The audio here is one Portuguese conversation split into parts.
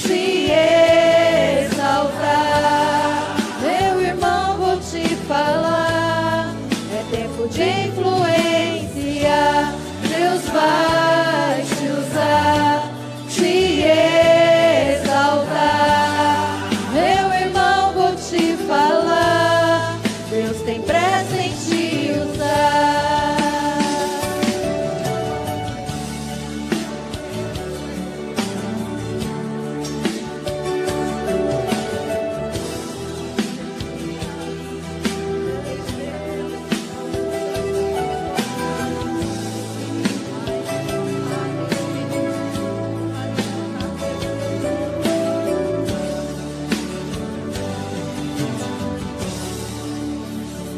te exaltar. Meu irmão, vou te falar, é tempo de influência. Deus vai te usar, te exaltar. Meu irmão, vou te falar, Deus tem pressa em te usar.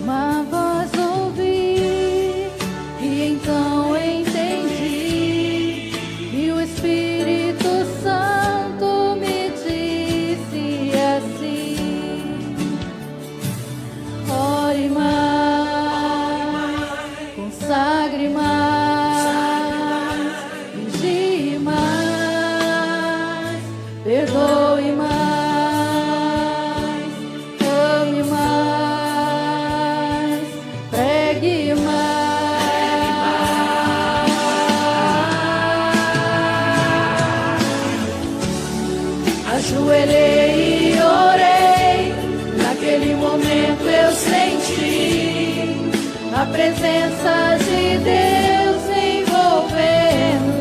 Uma voz ouvi e então entendi, e o Espírito Santo me disse assim: ore mais, consagre mais, vigie mais, perdoe mais, ame mais, pregue mais. Ajoelhei e orei, naquele momento eu senti a presença de Deus me envolvendo,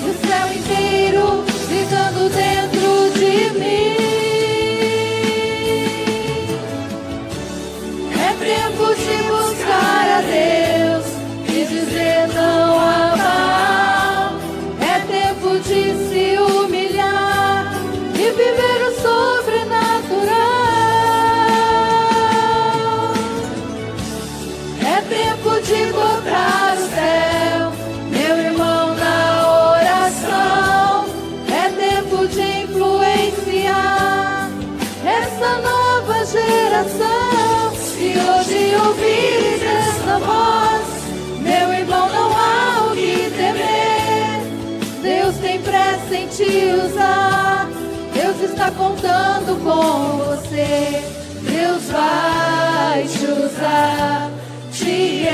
e o céu inteiro gritando dentro de mim. É tempo de buscar a Deus e dizer não a Baal. É tempo de se humilhar e viver o sobrenatural. É tempo de comprar o céu, meu irmão, na oração. É tempo de influenciar essa nova geração. Se hoje ouvires essa voz, meu irmão, não há o que temer. Deus tem pressa em te usar, Deus está contando com você. Deus vai te usar, te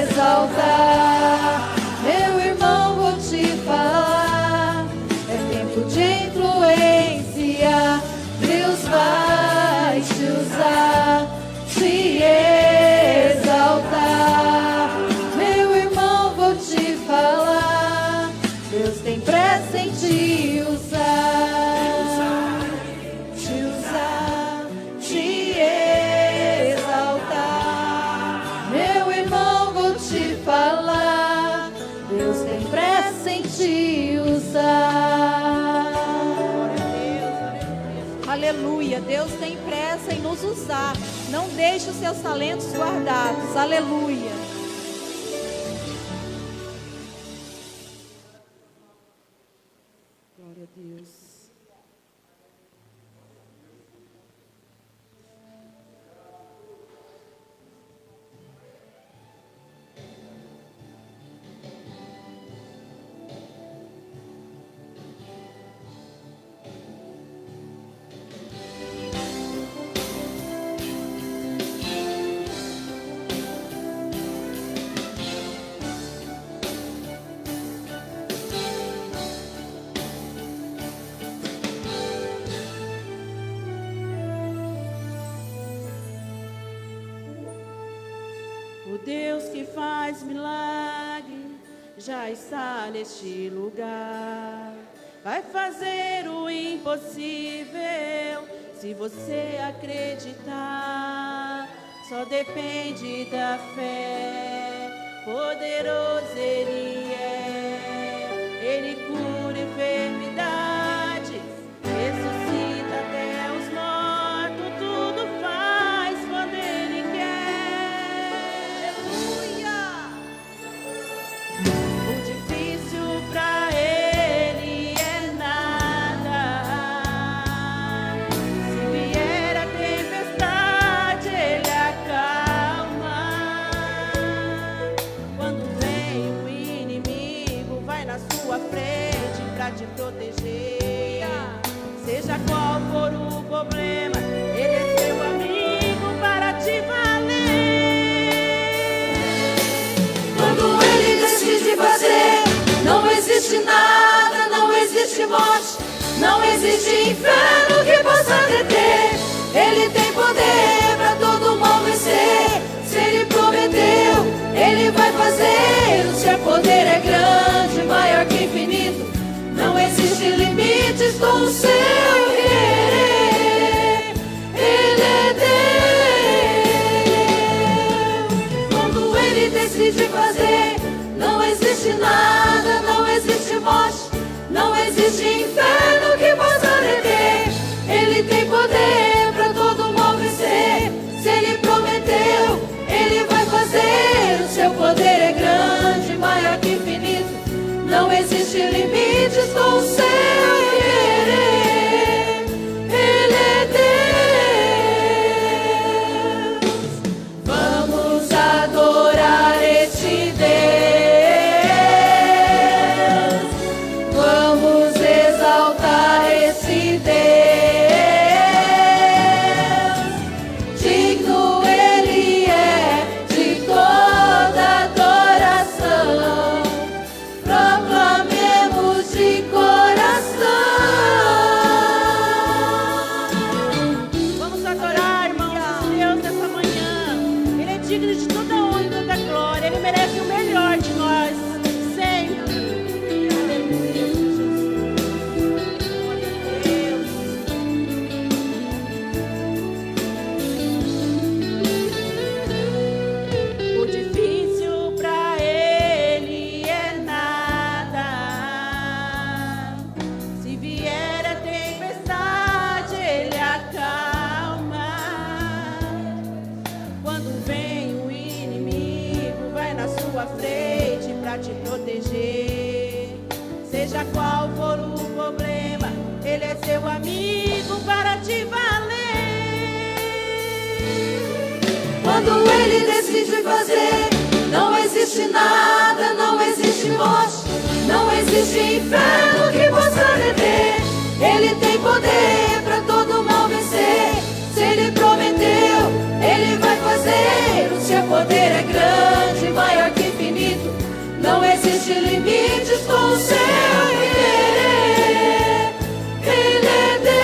exaltar. Meu irmão, vou te falar, é tempo de influência. Deus vai te usar, te exaltar. Meu irmão, vou te falar, Deus tem pressa em te usar, te usar, te exaltar. Meu irmão, vou te falar, Deus tem pressa em te usar. Aleluia, Deus tem pressa em nos usar. Não deixe os seus talentos guardados. Aleluia. Glória a Deus. O Deus que faz milagre já está neste lugar. Vai fazer o impossível se você acreditar. Só depende da fé, poderoso Ele é. Ele cura enfermidades, ressuscita até os mortos, tudo faz quando Ele quer. Aleluia! O difícil pra Ele é nada. Se vier a tempestade, Ele acalma. Quando vem o inimigo problema, Ele é seu amigo para te valer. Quando Ele decide fazer, não existe nada, não existe morte, não existe inferno que possa deter. Ele tem poder para todo mal vencer. Se Ele prometeu, Ele vai fazer. O seu poder é grande, maior que infinito. Não existe limites com o seu querer. Ele é Deus. Quando Ele decide fazer, não existe nada, não existe morte, não existe inferno que possa deter. Ele tem poder para todo mal vencer. Se Ele prometeu, Ele vai fazer. O seu poder é grande, maior que infinito. Não existe limites com o seu querer. Ele é Deus. Vamos adorar este Deus. Vamos exaltar esse Deus. Digno Ele é de toda adoração. Proclamemos de coração. Vamos adorar, irmãos, esse Deus nessa manhã. Ele é digno de toda honra e toda glória. Ele merece o melhor de nós, sempre. Aleluia, Jesus. Glória a Deus. O difícil pra Ele é nada. Se vier a tempestade, Ele acalma. Quando vem o inimigo, vai na sua frente pra te proteger. Seja qual for o problema, Ele é seu amigo para te valer. Quando Ele decide fazer, não existe nada, não existe morte, não existe inferno que possa deter. Ele tem poder para todo mal vencer. Se Ele prometeu, Ele vai fazer. O seu poder é grande, maior que infinito. Não existe limites com o seu querer. Ele é Deus.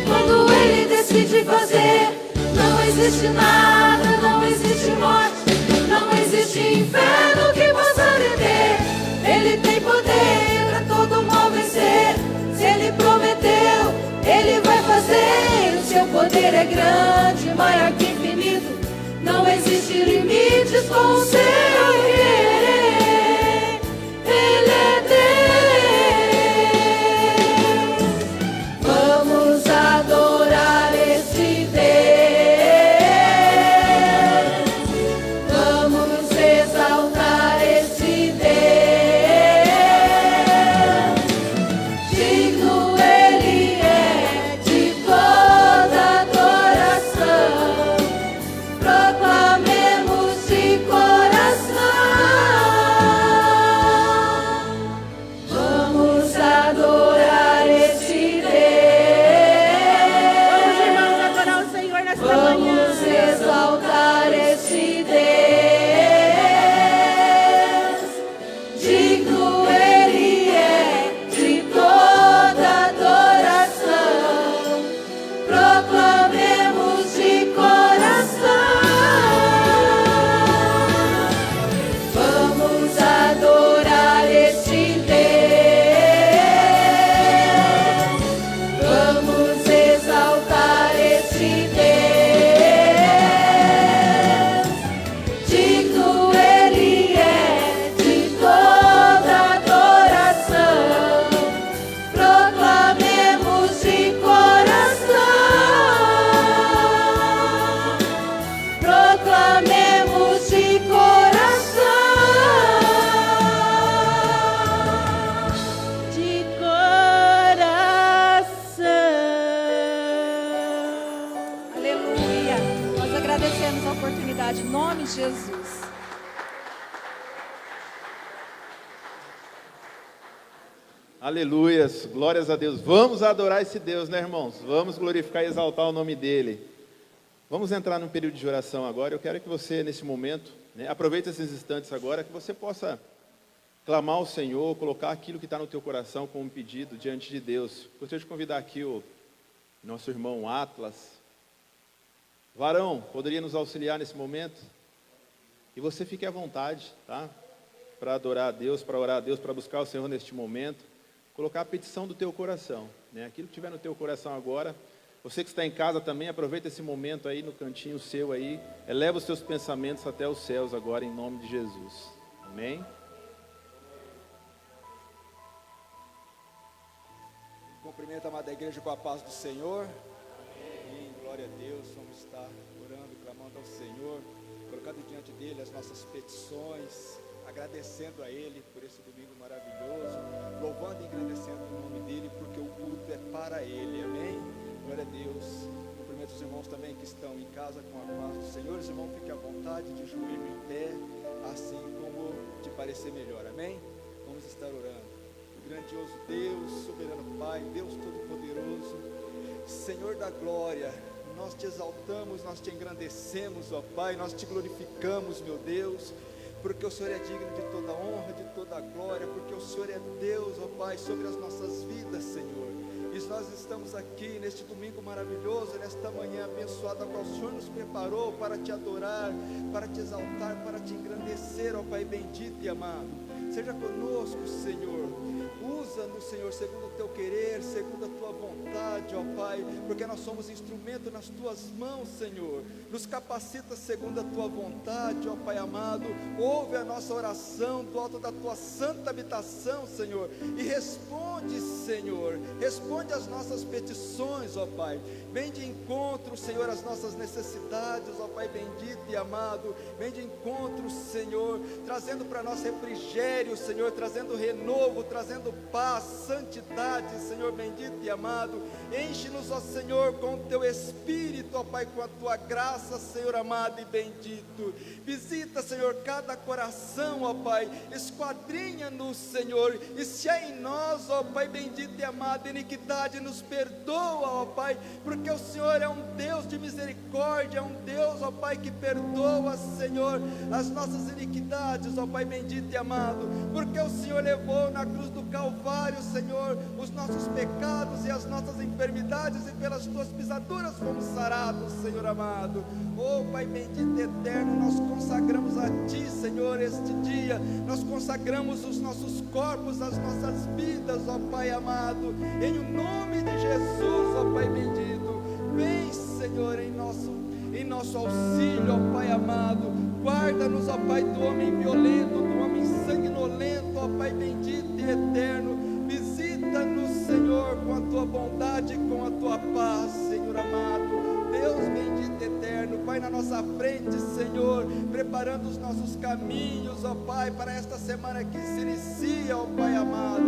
Quando Ele decide fazer, não existe nada, não existe morte, não existe inferno que possa deter. Ele tem poder para todo mal vencer. Se Ele prometeu, Ele vai fazer. O seu poder é grande, maior que infinito. Não existe limites com o seu querer. Ele é Deus. Vamos adorar esse Deus. Vamos exaltar esse Deus. Digno Ele é de toda adoração. Proclamemos de coração. Vamos adorar esse Vamos, Deus. irmãos, adorar o Senhor nesta manhã. Vamos exaltar esse Deus. Digno Ele é de toda adoração. Proclamemos de coração. Vamos adorar esse Deus. Vamos exaltar esse Deus. Digno Ele é de toda adoração. Proclamemos de coração. Proclamemos de coração. De coração. Aleluia. Nós agradecemos a oportunidade em nome de Jesus. Aleluias, glórias a Deus. Vamos adorar esse Deus, né, irmãos? Vamos glorificar e exaltar o nome dEle. Vamos entrar num período de oração agora. Eu quero que você, nesse momento, aproveite esses instantes agora, que você possa clamar ao Senhor, colocar aquilo que está no teu coração como um pedido diante de Deus. Gostaria de convidar aqui o nosso irmão Atlas. Varão, poderia nos auxiliar nesse momento? E você fique à vontade, tá? Para adorar a Deus, para orar a Deus, para buscar o Senhor neste momento. Colocar a petição do teu coração, né? Aquilo que tiver no teu coração agora. Você que está em casa também, aproveita esse momento aí no cantinho seu aí. Eleva os seus pensamentos até os céus agora, em nome de Jesus. Amém? Cumprimento a amada igreja com a paz do Senhor. Amém. Glória a Deus. Vamos estar orando, clamando ao Senhor, colocando diante dele as nossas petições, agradecendo a Ele por esse domingo maravilhoso, louvando e agradecendo o nome dEle, porque o culto é para Ele, amém? Glória a Deus. Cumprimento os irmãos também que estão em casa com a paz do Senhor. Os irmãos, fiquem à vontade de joelho em pé, assim como te parecer melhor, amém? Vamos estar orando. O grandioso Deus, soberano Pai, Deus Todo-Poderoso, Senhor da glória, nós te exaltamos, nós te engrandecemos, ó Pai, nós te glorificamos, meu Deus, porque o Senhor é digno de toda honra, de toda glória, porque o Senhor é Deus, ó Pai, sobre as nossas vidas, Senhor. E nós estamos aqui neste domingo maravilhoso, nesta manhã abençoada, a qual o Senhor nos preparou para te adorar, para te exaltar, para te engrandecer, ó Pai bendito e amado. Seja conosco, Senhor. Usa-nos, Senhor, segundo o teu querer, segundo a tua vontade, ó Pai, porque nós somos instrumento nas tuas mãos, Senhor. Nos capacita segundo a tua vontade, ó Pai amado. Ouve a nossa oração do alto da tua santa habitação, Senhor, e responde, Senhor, responde às nossas petições, ó Pai. Vem de encontro, Senhor, às nossas necessidades, ó Pai bendito e amado. Vem de encontro, Senhor, trazendo para nós refrigério, Senhor, trazendo renovo, trazendo paz, santidade, Senhor bendito e amado. Enche-nos, ó Senhor, com o teu Espírito, ó Pai, com a tua graça, Senhor amado e bendito. Visita, Senhor, cada coração, ó Pai, esquadrinha-nos, Senhor, e se há em nós, ó Pai bendito e amado, iniquidade, nos perdoa, ó Pai, porque o Senhor é um Deus de misericórdia, é um Deus, ó Pai, que perdoa, Senhor, as nossas iniquidades, ó Pai bendito e amado, porque o Senhor levou na cruz do Calvário, Senhor, os nossos pecados e as nossas enfermidades, e pelas tuas pisaduras fomos sarados, Senhor amado. Oh Pai bendito e eterno, nós consagramos a Ti, Senhor, este dia. Nós consagramos os nossos corpos, as nossas vidas, ó Pai amado, em o nome de Jesus, ó Pai bendito. Vem, Senhor, em nosso auxílio, ó Pai amado. Guarda-nos, ó Pai, do homem violento, do homem sanguinolento, ó Pai bendito e eterno. Visita-nos, Senhor, com a tua bondade e com a tua paz, Senhor amado. Deus bendito e eterno, Pai, na nossa frente, Senhor, preparando os nossos caminhos, ó Pai, para esta semana que se inicia, ó Pai amado.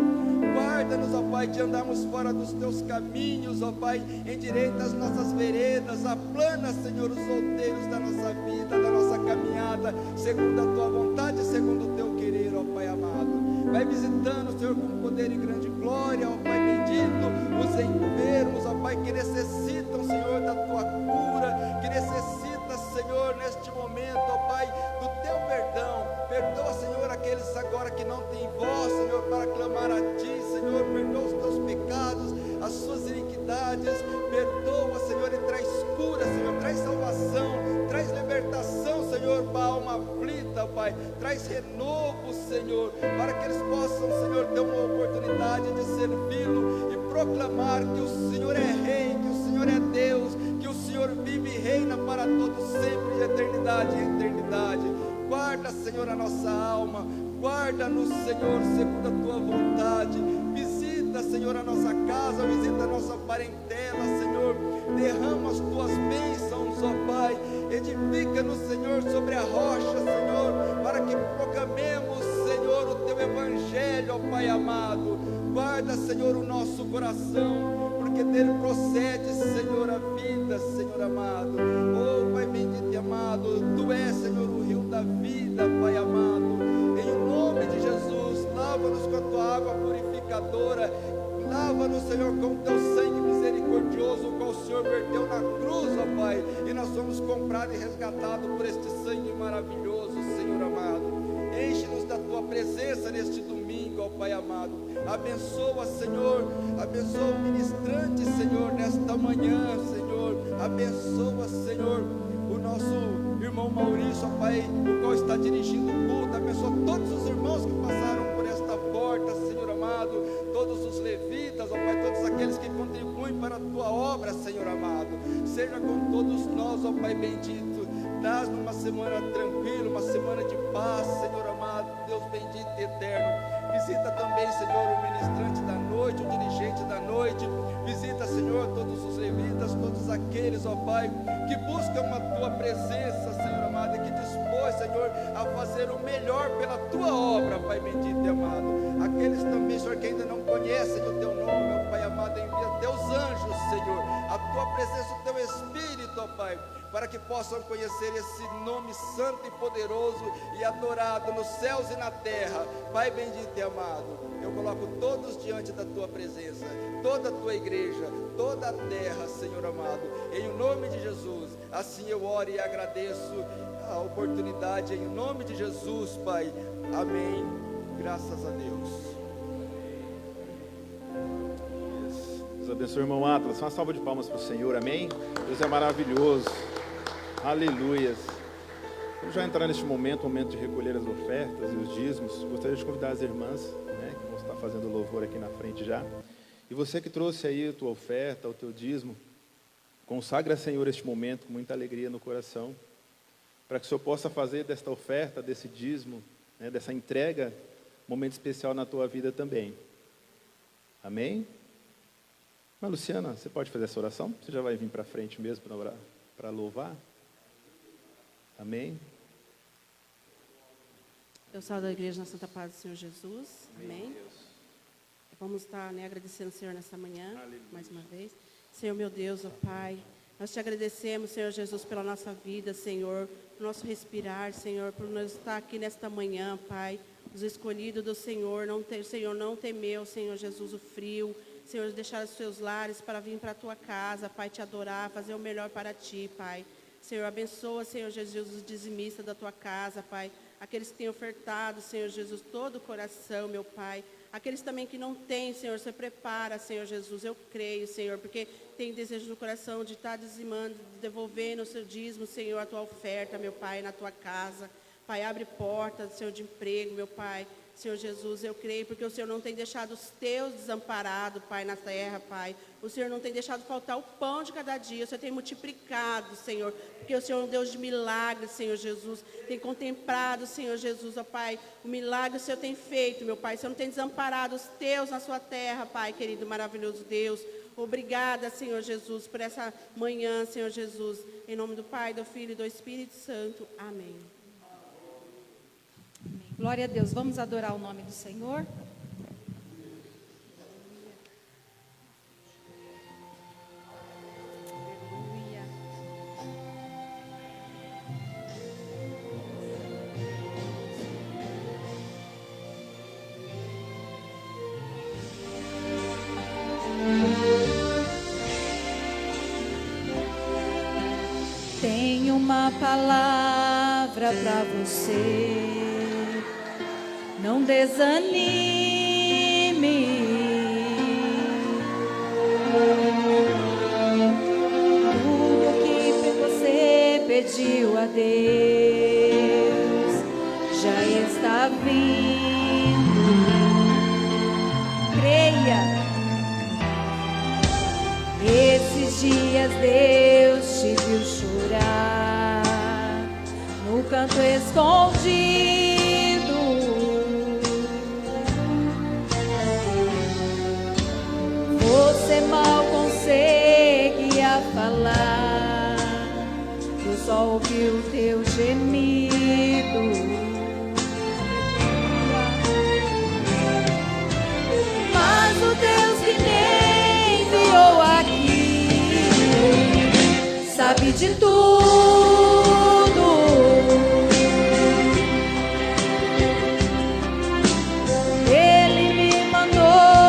Guarda-nos, ó Pai, de andarmos fora dos teus caminhos, ó Pai, endireita as nossas veredas, aplana, Senhor, os outeiros da nossa vida, da nossa caminhada, segundo a tua vontade, segundo o teu querer, ó Pai amado. Vai visitando, Senhor, com poder e grande glória, ó Pai bendito, os enfermos, ó Pai, que necessitam, Senhor, da tua cura, que necessita, Senhor, neste momento, ó Pai, do teu perdão. Perdoa, Senhor, aqueles agora que não têm voz, Senhor, para clamar a Ti, Senhor. Perdoa os teus pecados, as suas iniquidades. Perdoa, Senhor, e traz cura, Senhor. Traz salvação, traz libertação, Senhor, para a alma aflita, Pai. Traz renovo, Senhor, para que eles possam, Senhor, ter uma oportunidade de servi-lo e proclamar que o Senhor é Rei, que o Senhor é Deus, que o Senhor vive e reina para todos sempre, de eternidade em eternidade. Guarda, Senhor, a nossa alma, guarda-nos, Senhor, segundo a tua vontade. Visita, Senhor, a nossa casa, visita a nossa parentela, Senhor. Derrama as tuas bênçãos, ó Pai. Edifica-nos, Senhor, sobre a rocha, Senhor, para que proclamemos, Senhor, o teu evangelho, ó Pai amado. Guarda, Senhor, o nosso coração, porque dele procede, Senhor, a vida, Senhor amado. Oh Pai bendito e amado, Tu és, Senhor, o rio da vida, Pai amado. Em nome de Jesus, lava-nos com a Tua água purificadora. pecadora. Lava-nos, Senhor, com teu sangue misericordioso, o qual o Senhor verteu na cruz, ó Pai, e nós somos comprados e resgatados por este sangue maravilhoso, Senhor amado. Enche-nos da tua presença neste domingo, ó Pai amado. Abençoa, Senhor, abençoa o ministrante, Senhor, nesta manhã, Senhor. Abençoa, Senhor, o nosso irmão Maurício, ó Pai, o qual está dirigindo o culto. Abençoa todos os irmãos que passaram por esta porta, Senhor amado. Todos os levitas, ó Pai, todos aqueles que contribuem para a tua obra, Senhor amado. Seja com todos nós, ó Pai bendito. Dás-nos uma semana tranquila, uma semana de paz, Senhor amado, Deus bendito e eterno. Visita também, Senhor, o ministrante da noite, o dirigente da noite. Visita, Senhor, todos os levitas, todos aqueles, ó Pai, que buscam a tua presença, Senhor amado, e que dispõe, Senhor, a fazer o melhor pela tua obra, Pai bendito e amado. Aqueles também, Senhor, que ainda não conhecem o teu nome, ó Pai amado, envia teus anjos, Senhor, a tua presença, o teu Espírito, ó Pai, para que possam conhecer esse nome santo e poderoso e adorado nos céus e na terra. Pai bendito e amado, eu coloco todos diante da tua presença, toda a tua igreja, toda a terra, Senhor amado, em nome de Jesus. Assim eu oro e agradeço a oportunidade, em nome de Jesus, Pai. Amém. Graças a Deus. Deus abençoe o irmão Atlas. Uma salva de palmas para o Senhor, amém? Deus é maravilhoso. Aleluias. Vamos já entrar neste momento de recolher as ofertas e os dízimos. Gostaria de convidar as irmãs, que vão estar fazendo louvor aqui na frente já. E você que trouxe aí a tua oferta, o teu dízimo, consagra, Senhor, este momento com muita alegria no coração, para que o Senhor possa fazer desta oferta, desse dízimo, dessa entrega, um momento especial na tua vida também. Amém? Mas, Luciana, você pode fazer essa oração? Você já vai vir para frente mesmo para louvar? Amém? Eu saúdo a igreja na Santa Paz do Senhor Jesus. Amém. Vamos estar agradecendo o Senhor nessa manhã, mais uma vez. Senhor, meu Deus, ó Pai, nós te agradecemos, Senhor Jesus, pela nossa vida, Senhor, pelo nosso respirar, Senhor, por nós estar aqui nesta manhã, Pai, os escolhidos do Senhor, Senhor, não temeu, Senhor Jesus, o frio, Senhor, deixar os seus lares para vir para a tua casa, Pai, te adorar, fazer o melhor para ti, Pai. Senhor, abençoa, Senhor Jesus, os dizimistas da tua casa, Pai. Aqueles que têm ofertado, Senhor Jesus, todo o coração, meu Pai. Aqueles também que não têm, Senhor, você prepara, Senhor Jesus. Eu creio, Senhor, porque tem desejo no coração de estar dizimando, devolvendo o seu dízimo, Senhor, a tua oferta, meu Pai, na tua casa. Pai, abre portas, Senhor, de emprego, meu Pai. Senhor Jesus, eu creio, porque o Senhor não tem deixado os teus desamparados, Pai, na terra, Pai. O Senhor não tem deixado faltar o pão de cada dia. O Senhor tem multiplicado, Senhor, porque o Senhor é um Deus de milagres, Senhor Jesus. Tem contemplado, Senhor Jesus, ó Pai, o milagre o Senhor tem feito, meu Pai. O Senhor não tem desamparado os teus na sua terra, Pai, querido, maravilhoso Deus. Obrigada, Senhor Jesus, por essa manhã, Senhor Jesus. Em nome do Pai, do Filho e do Espírito Santo. Amém. Glória a Deus, vamos adorar o nome do Senhor. Aleluia. Tenho uma palavra para você. Não desanime, tudo que você pediu a Deus já está vindo. Creia, esses dias Deus te viu chorar no canto escondido. Você mal conseguia falar, eu só ouvi o teu gemido. Mas o Deus que me enviou aqui sabe de tudo. Ele me mandou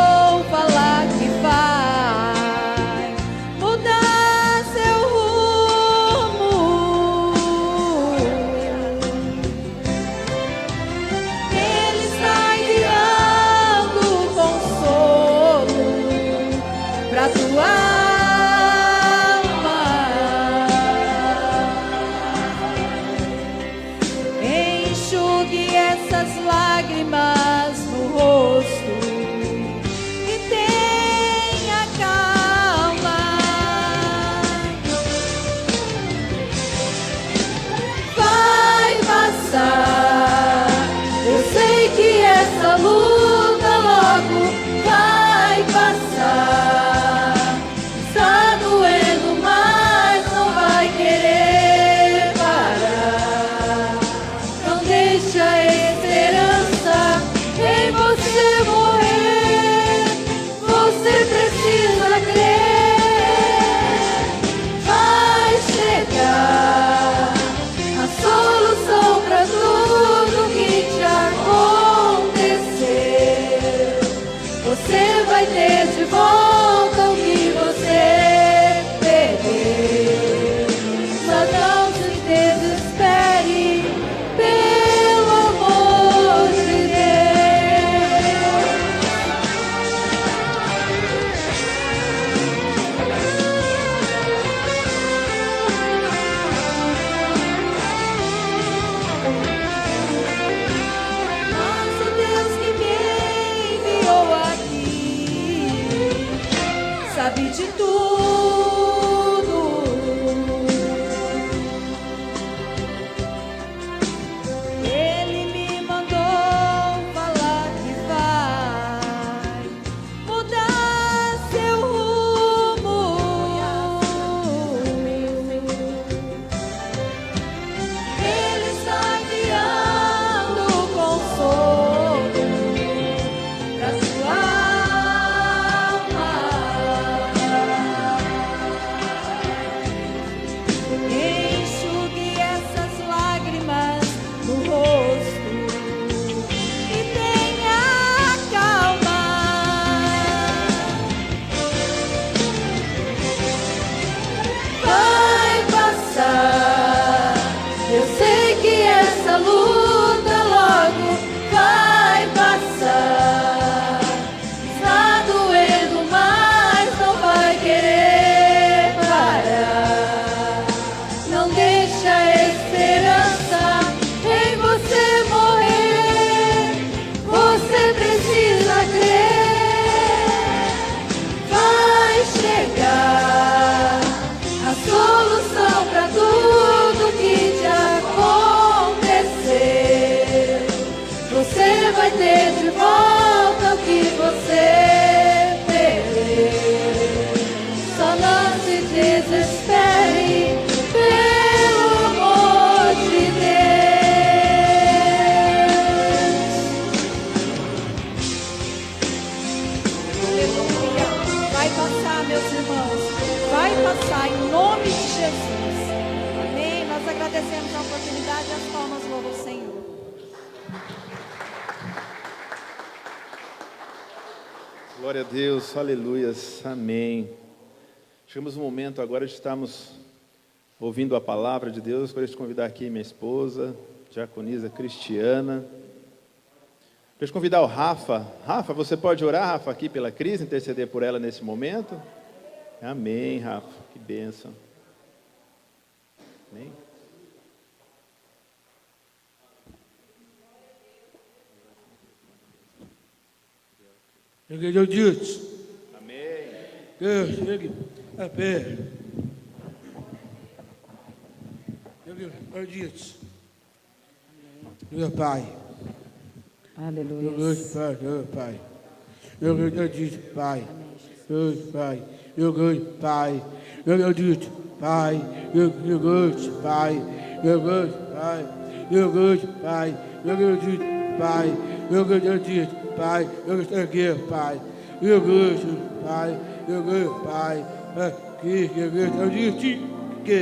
você vai ter de volta o que você perdeu. Só não se desespere, pelo amor de Deus. Nosso Deus que me enviou aqui sabe de tudo. Ele me mandou falar que vai mudar seu rumo. Ele está enviando consolo pra sua alma. Enxugue essas lágrimas no rosto e tenha calma. Vai passar. Eu sei que essa luta logo vai passar. Está doendo, mas não vai querer parar. Não deixa a esperança em você morrer. Você precisa crer. Vai chegar a solução para tudo que te acontecer. Você vai ter de volta o que você perdeu. Só não se desespere, pelo amor de Deus. Aleluia. Vai passar, meus irmãos. Vai passar em nome de Jesus. Amém. Nós agradecemos a oportunidade e as palmas louvam o Senhor. Glória a Deus, aleluias, amém. Chegamos no momento agora de estarmos ouvindo a palavra de Deus. Para te convidar aqui minha esposa, diaconisa Cristiana. Para te convidar o Rafa. Rafa, você pode orar, Rafa, aqui pela Cris, interceder por ela nesse momento? Amém, Rafa, que bênção. Amém. Eu disse, Amém. Deus, chegue a pé. Eu disse, meu Pai, Aleluia. Deus, Pai, meu Pai. Eu disse, Pai, Deus, Pai, eu Pai, eu disse, Pai, eu disse, Pai, eu disse, Pai, eu disse, Pai, eu disse, Pai, eu disse, Pai, eu estou aqui, Pai, eu disse, Pai, eu disse, Pai, aqui, eu disse que.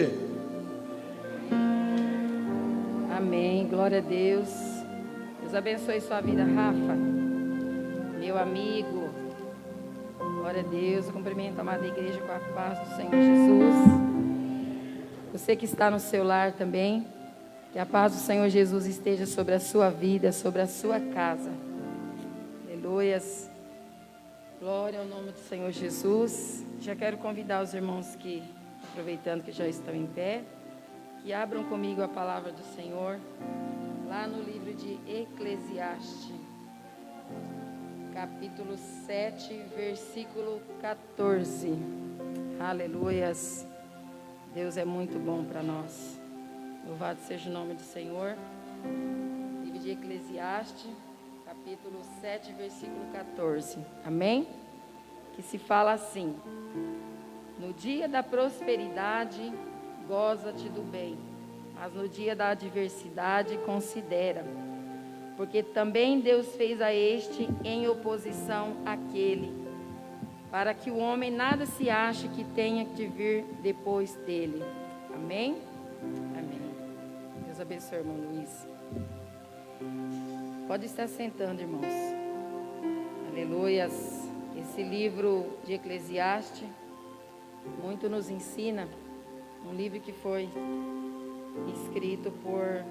Amém, glória a Deus. Deus abençoe sua vida, Rafa, meu amigo. Glória a Deus. Eu cumprimento a amada igreja com a paz do Senhor Jesus. Você que está no seu lar também, que a paz do Senhor Jesus esteja sobre a sua vida, sobre a sua casa. Aleluias. Glória ao nome do Senhor Jesus. Já quero convidar os irmãos que, aproveitando que já estão em pé, que abram comigo a palavra do Senhor, lá no livro de Eclesiastes, capítulo 7, versículo 14. Aleluias. Deus é muito bom para nós. Louvado seja o nome do Senhor. Livro de Eclesiastes, capítulo 7, versículo 14. Amém? Que se fala assim: no dia da prosperidade, goza-te do bem, mas no dia da adversidade, considera, porque também Deus fez a este em oposição àquele, para que o homem nada se ache que tenha de vir depois dele. Amém? Amém. Deus abençoe, irmão Luiz. Pode estar sentando, irmãos. Aleluias. Esse livro de Eclesiastes muito nos ensina. Um livro que foi escrito por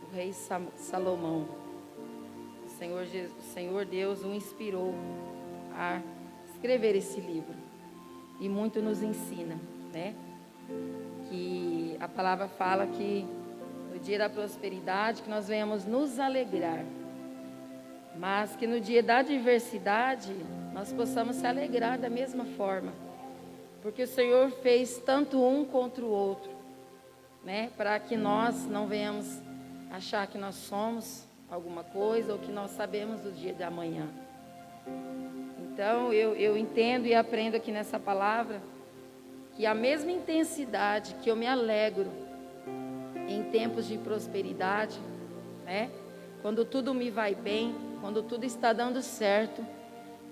o rei Salomão. O Senhor Deus o inspirou a escrever esse livro. E muito nos ensina, né? Que a palavra fala que no dia da prosperidade que nós venhamos nos alegrar. Mas que no dia da adversidade nós possamos se alegrar da mesma forma. Porque o Senhor fez tanto um contra o outro, né? Para que nós não venhamos achar que nós somos alguma coisa ou que nós sabemos do dia de amanhã. Então eu entendo e aprendo aqui nessa palavra que a mesma intensidade que eu me alegro em tempos de prosperidade, né? Quando tudo me vai bem, quando tudo está dando certo,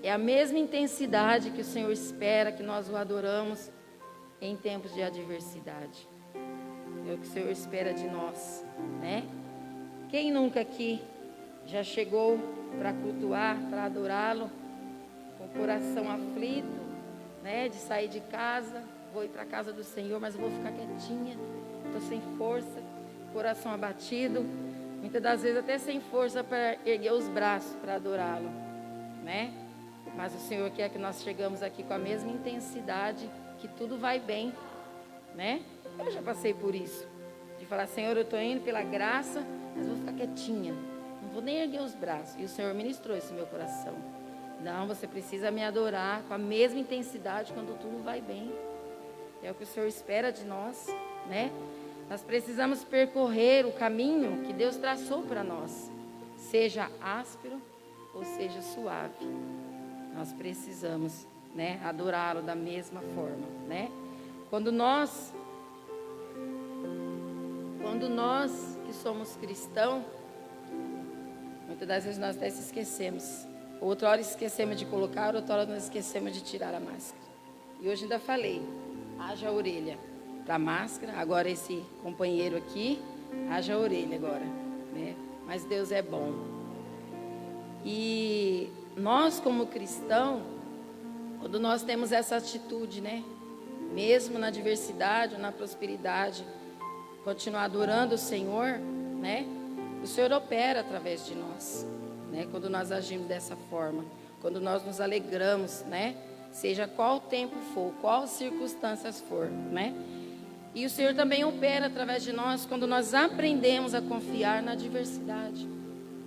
é a mesma intensidade que o Senhor espera que nós o adoramos em tempos de adversidade. É o que o Senhor espera de nós, né? Quem nunca aqui já chegou para cultuar, para adorá-lo, com o coração aflito, né? De sair de casa, vou ir para a casa do Senhor, mas eu vou ficar quietinha, estou sem força, coração abatido, muitas das vezes até sem força para erguer os braços para adorá-lo, né? Mas o Senhor quer que nós chegamos aqui com a mesma intensidade, que tudo vai bem, né? Eu já passei por isso, de falar, Senhor, eu estou indo pela graça, mas vou ficar quietinha, não vou nem erguer os braços. E o Senhor ministrou isso no meu coração. Não, você precisa me adorar com a mesma intensidade quando tudo vai bem. É o que o Senhor espera de nós, né? Nós precisamos percorrer o caminho que Deus traçou para nós, seja áspero ou seja suave. Nós precisamos, né, adorá-lo da mesma forma, né? Quando nós que somos cristãos, muitas das vezes nós até se esquecemos. Outra hora esquecemos de colocar, outra hora nós esquecemos de tirar a máscara. E hoje ainda falei, haja orelha para a máscara, agora esse companheiro aqui, haja orelha agora, né? Mas Deus é bom. E nós como cristãos, quando nós temos essa atitude, né? Mesmo na adversidade ou na prosperidade, continuar adorando o Senhor, né? O Senhor opera através de nós, né? Quando nós agimos dessa forma, quando nós nos alegramos, né? Seja qual tempo for, qual circunstâncias for, né? E o Senhor também opera através de nós quando nós aprendemos a confiar na adversidade,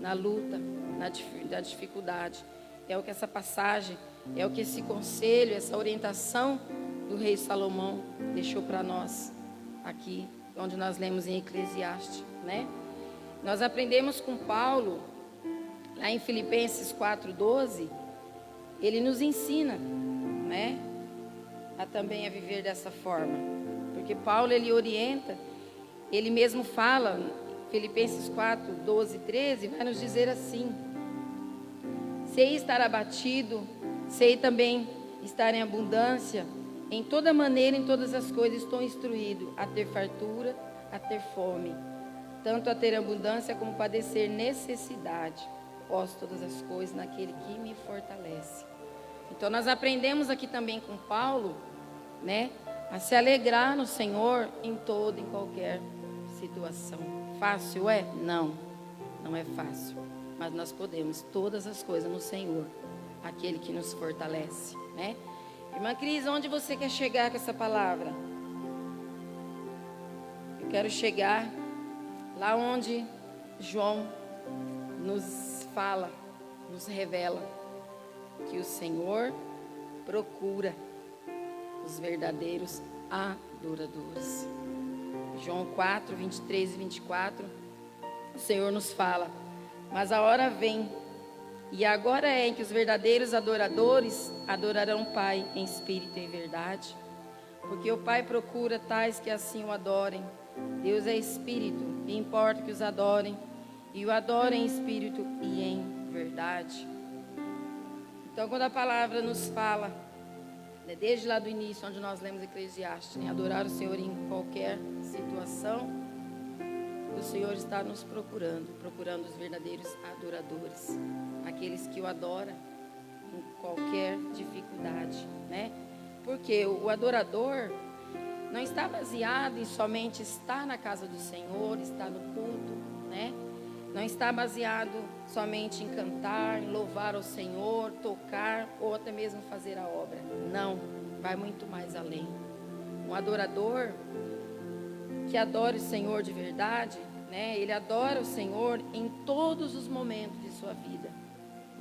na luta, na dificuldade. É o que essa passagem, é o que esse conselho, essa orientação do rei Salomão deixou para nós aqui, onde nós lemos em Eclesiastes, né? Nós aprendemos com Paulo, lá em Filipenses 4:12, ele nos ensina, né? A também a viver dessa forma. Porque Paulo, ele orienta, ele mesmo fala, Filipenses 4:12 e 13, vai nos dizer assim: sei estar abatido, sei também estar em abundância, em toda maneira, em todas as coisas estou instruído a ter fartura, a ter fome, tanto a ter abundância como padecer necessidade. Posso todas as coisas naquele que me fortalece. Então nós aprendemos aqui também com Paulo, né, a se alegrar no Senhor em toda, em qualquer situação. Fácil é? Não, não é fácil. Mas nós podemos todas as coisas no Senhor, aquele que nos fortalece, né? Irmã Cris, onde você quer chegar com essa palavra? Eu quero chegar lá onde João nos fala, nos revela que o Senhor procura os verdadeiros adoradores. João 4, 23 e 24, o Senhor nos fala: mas a hora vem, e agora é em que os verdadeiros adoradores adorarão o Pai em espírito e em verdade, porque o Pai procura tais que assim o adorem. Deus é espírito, e importa que os adorem, e o adorem em espírito e em verdade. Então, quando a palavra nos fala, né, desde lá do início, onde nós lemos Eclesiastes, né, adorar o Senhor em qualquer situação, o Senhor está nos procurando os verdadeiros adoradores, aqueles que o adoram em qualquer dificuldade, né? Porque o adorador não está baseado em somente estar na casa do Senhor, estar no culto, né? Não está baseado somente em cantar, em louvar ao Senhor, tocar ou até mesmo fazer a obra. Não, vai muito mais além. Um adorador que adora o Senhor de verdade, né? Ele adora o Senhor em todos os momentos de sua vida.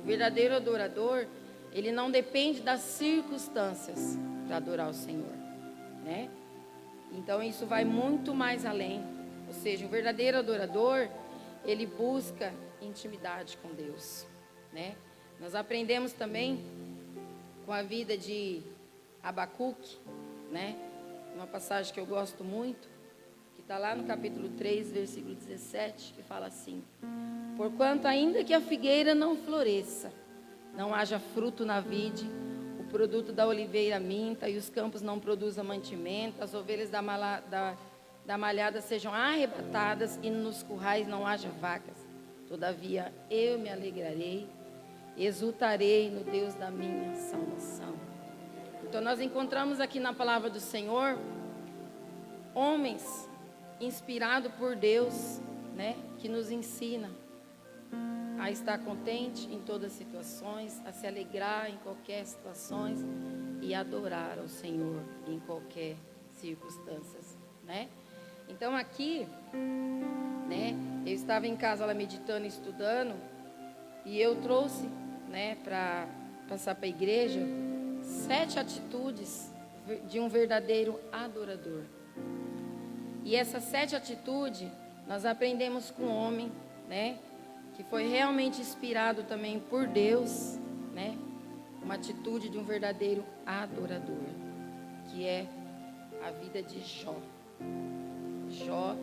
O verdadeiro adorador, ele não depende das circunstâncias para adorar o Senhor, né? Então isso vai muito mais além. Ou seja, o verdadeiro adorador, ele busca intimidade com Deus, né? Nós aprendemos também com a vida de Abacuque, né? Uma passagem que eu gosto muito, que está lá no capítulo 3, versículo 17, que fala assim: porquanto ainda que a figueira não floresça, não haja fruto na vide, o produto da oliveira minta e os campos não produzam mantimento, as ovelhas da malhada sejam arrebatadas e nos currais não haja vacas, todavia eu me alegrarei, exultarei no Deus da minha salvação. Então nós encontramos aqui na palavra do Senhor homens inspirados por Deus, né, que nos ensina a estar contente em todas as situações, a se alegrar em qualquer situações e adorar ao Senhor em qualquer circunstâncias, né? Então aqui, né, eu estava em casa lá meditando e estudando e eu trouxe, né, para passar para a igreja 7 atitudes de um verdadeiro adorador. E essas 7 atitudes nós aprendemos com um homem, né, que foi realmente inspirado também por Deus, né, uma atitude de um verdadeiro adorador, que é a vida de Jó. Jó,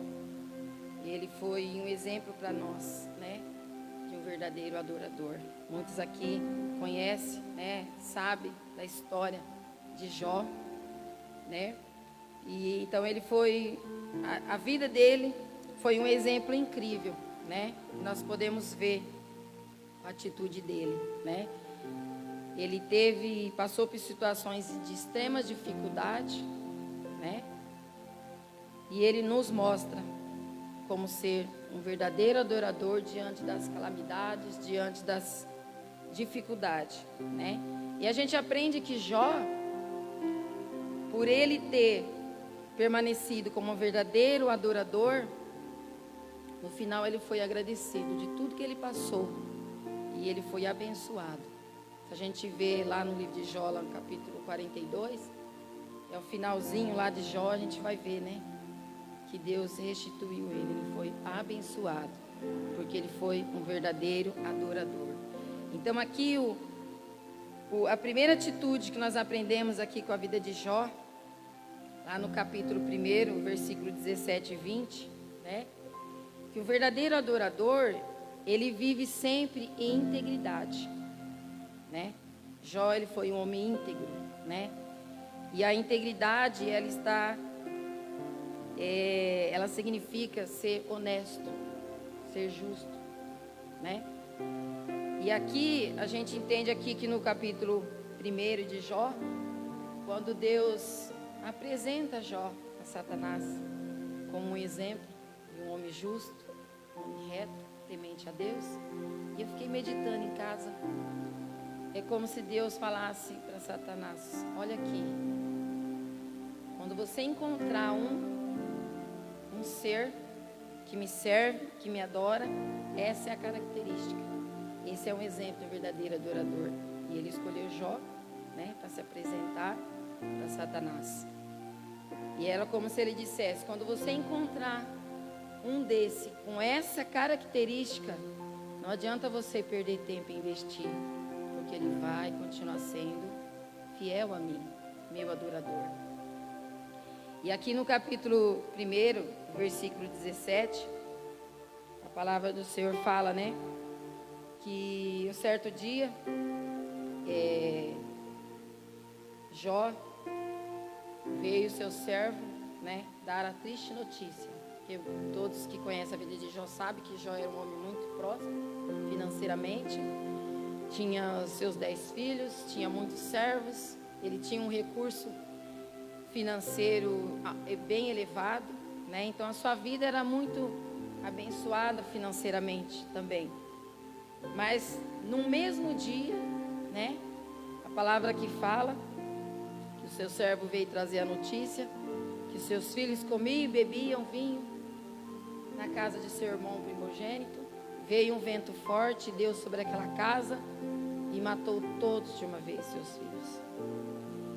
ele foi um exemplo para nós, né, de um verdadeiro adorador. Muitos aqui conhecem, né, sabem da história de Jó, né, e então ele foi, a vida dele foi um exemplo incrível, né, nós podemos ver a atitude dele, né. Ele passou por situações de extrema dificuldade, né, e ele nos mostra como ser um verdadeiro adorador diante das calamidades, diante das dificuldades, né? E a gente aprende que Jó, por ele ter permanecido como um verdadeiro adorador, no final ele foi agradecido de tudo que ele passou e ele foi abençoado. Se a gente vê lá no livro de Jó, lá no capítulo 42, é o finalzinho lá de Jó, a gente vai ver, né, que Deus restituiu ele foi abençoado, porque ele foi um verdadeiro adorador. Então aqui a primeira atitude que nós aprendemos aqui com a vida de Jó, lá no capítulo 1, versículo 17 e 20, né, que o verdadeiro adorador, ele vive sempre em integridade, né? Jó, ele foi um homem íntegro, né? E a integridade, ela significa ser honesto, ser justo, né? E aqui, a gente entende aqui que no capítulo 1 de Jó, quando Deus apresenta Jó a Satanás como um exemplo de um homem justo, um homem reto, temente a Deus, e eu fiquei meditando em casa. É como se Deus falasse para Satanás: olha aqui, quando você encontrar um ser que me serve, que me adora, essa é a característica. Esse é um exemplo de um verdadeiro adorador. E ele escolheu Jó, né, para se apresentar para Satanás. E era como se ele dissesse: quando você encontrar um desse com essa característica, não adianta você perder tempo em investir, porque ele vai continuar sendo fiel a mim, meu adorador. E aqui no capítulo 1, versículo 17, a palavra do Senhor fala, né, que um certo dia, Jó veio seu servo, né, dar a triste notícia, porque todos que conhecem a vida de Jó sabem que Jó era um homem muito próspero financeiramente. Tinha seus 10 filhos, tinha muitos servos, ele tinha um recurso financeiro bem elevado, né? Então a sua vida era muito abençoada financeiramente também. Mas no mesmo dia, né? A palavra que fala que o seu servo veio trazer a notícia que os seus filhos comiam e bebiam vinho na casa de seu irmão primogênito. Veio um vento forte, deu sobre aquela casa e matou todos de uma vez seus filhos.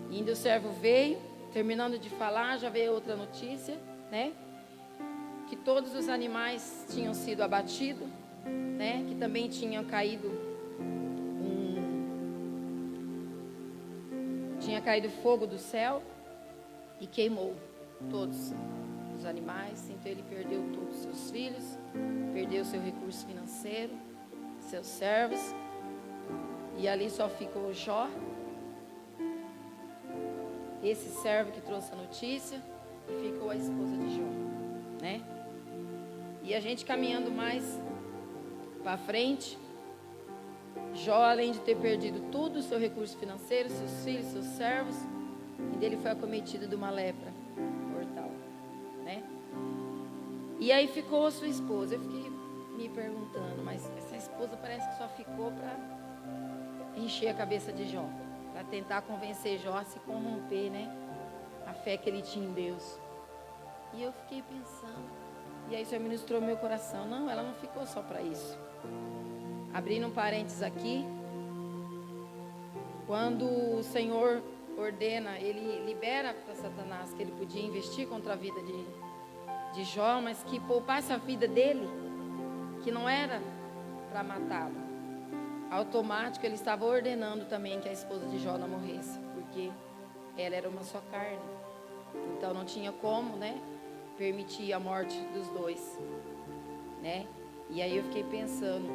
E ainda o servo veio, terminando de falar, já veio outra notícia, né? Que todos os animais tinham sido abatidos, né? Que também tinha caído fogo do céu e queimou todos os animais. Então ele perdeu todos os seus filhos, perdeu seu recurso financeiro, seus servos, e ali só ficou Jó, esse servo que trouxe a notícia, e ficou a esposa de Jó, né? E a gente caminhando mais para frente, Jó, além de ter perdido tudo, seu recurso financeiro, seus filhos, seus servos, e dele foi acometido de uma lepra mortal, né? E aí ficou a sua esposa. Eu fiquei me perguntando, mas essa esposa parece que só ficou para encher a cabeça de Jó, para tentar convencer Jó a se corromper, né? A fé que ele tinha em Deus. E eu fiquei pensando, e aí o Senhor ministrou meu coração. Não, ela não ficou só para isso. Abrindo um parênteses aqui, quando o Senhor ordena, ele libera para Satanás que ele podia investir contra a vida de Jó, mas que poupasse a vida dele, que não era para matá-lo. Automático, ele estava ordenando também que a esposa de Jó não morresse, porque ela era uma só carne. Então não tinha como, né, permitir a morte dos dois, né? E aí eu fiquei pensando,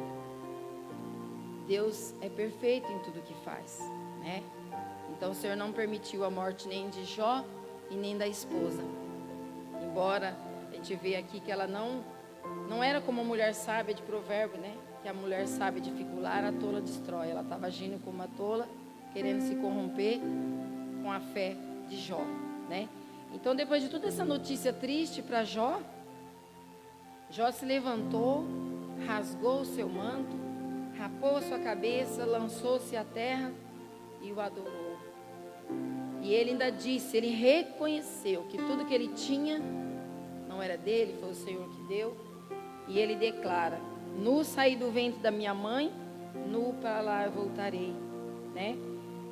Deus é perfeito em tudo que faz, né? Então o Senhor não permitiu a morte nem de Jó e nem da esposa. Embora a gente vê aqui que ela não era como a mulher sábia de provérbio, né? Que a mulher sábia dificular, a tola destrói. Ela estava agindo como uma tola, querendo se corromper com a fé de Jó, né? Então depois de toda essa notícia triste para Jó, Jó se levantou, rasgou o seu manto, rapou a sua cabeça, lançou-se à terra e o adorou. E ele ainda disse, ele reconheceu que tudo que ele tinha não era dele, foi o Senhor que deu. E ele declara, nu saí do ventre da minha mãe, nu para lá eu voltarei, né?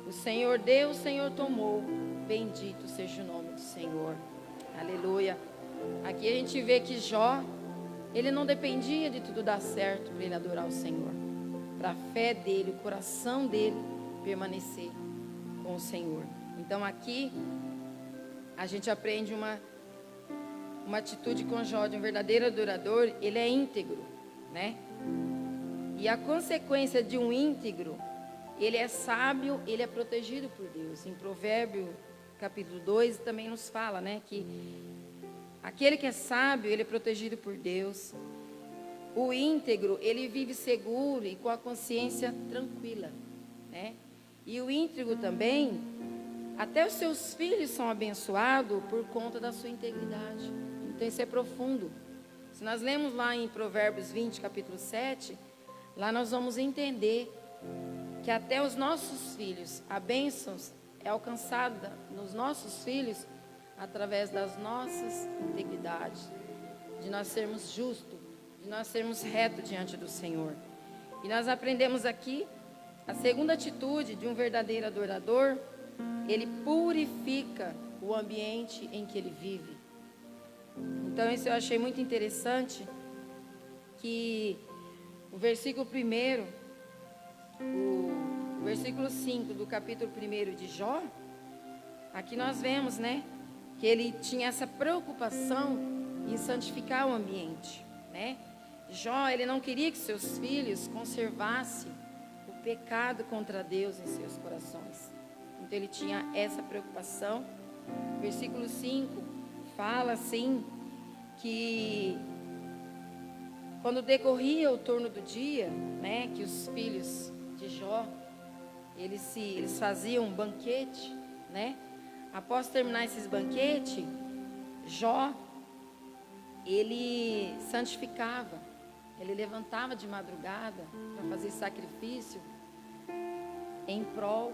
O Senhor deu, o Senhor tomou, bendito seja o nome do Senhor, aleluia. Aqui a gente vê que Jó, ele não dependia de tudo dar certo para ele adorar o Senhor, para a fé dele, o coração dele permanecer com o Senhor. Então aqui a gente aprende uma atitude com Jó de um verdadeiro adorador. Ele é íntegro, né? E a consequência de um íntegro, ele é sábio, ele é protegido por Deus. Em Provérbio capítulo 2 também nos fala, né, que aquele que é sábio, ele é protegido por Deus. O íntegro, ele vive seguro e com a consciência tranquila, né? E o íntegro também, até os seus filhos são abençoados por conta da sua integridade. Então isso é profundo. Se nós lemos lá em Provérbios 20, capítulo 7, lá nós vamos entender que até os nossos filhos, a bênção é alcançada nos nossos filhos através das nossas integridades, de nós sermos justos, de nós sermos retos diante do Senhor. E nós aprendemos aqui a segunda atitude de um verdadeiro adorador. Ele purifica o ambiente em que ele vive. Então isso eu achei muito interessante, que o versículo 1, o versículo 5 do capítulo 1 de Jó, aqui nós vemos, né, que ele tinha essa preocupação em santificar o ambiente, né? Jó, ele não queria que seus filhos conservassem o pecado contra Deus em seus corações. Então ele tinha essa preocupação. Versículo 5 fala assim, que quando decorria o turno do dia, né, que os filhos de Jó, eles faziam um banquete, né? Após terminar esses banquetes, Jó, ele santificava, ele levantava de madrugada para fazer sacrifício em prol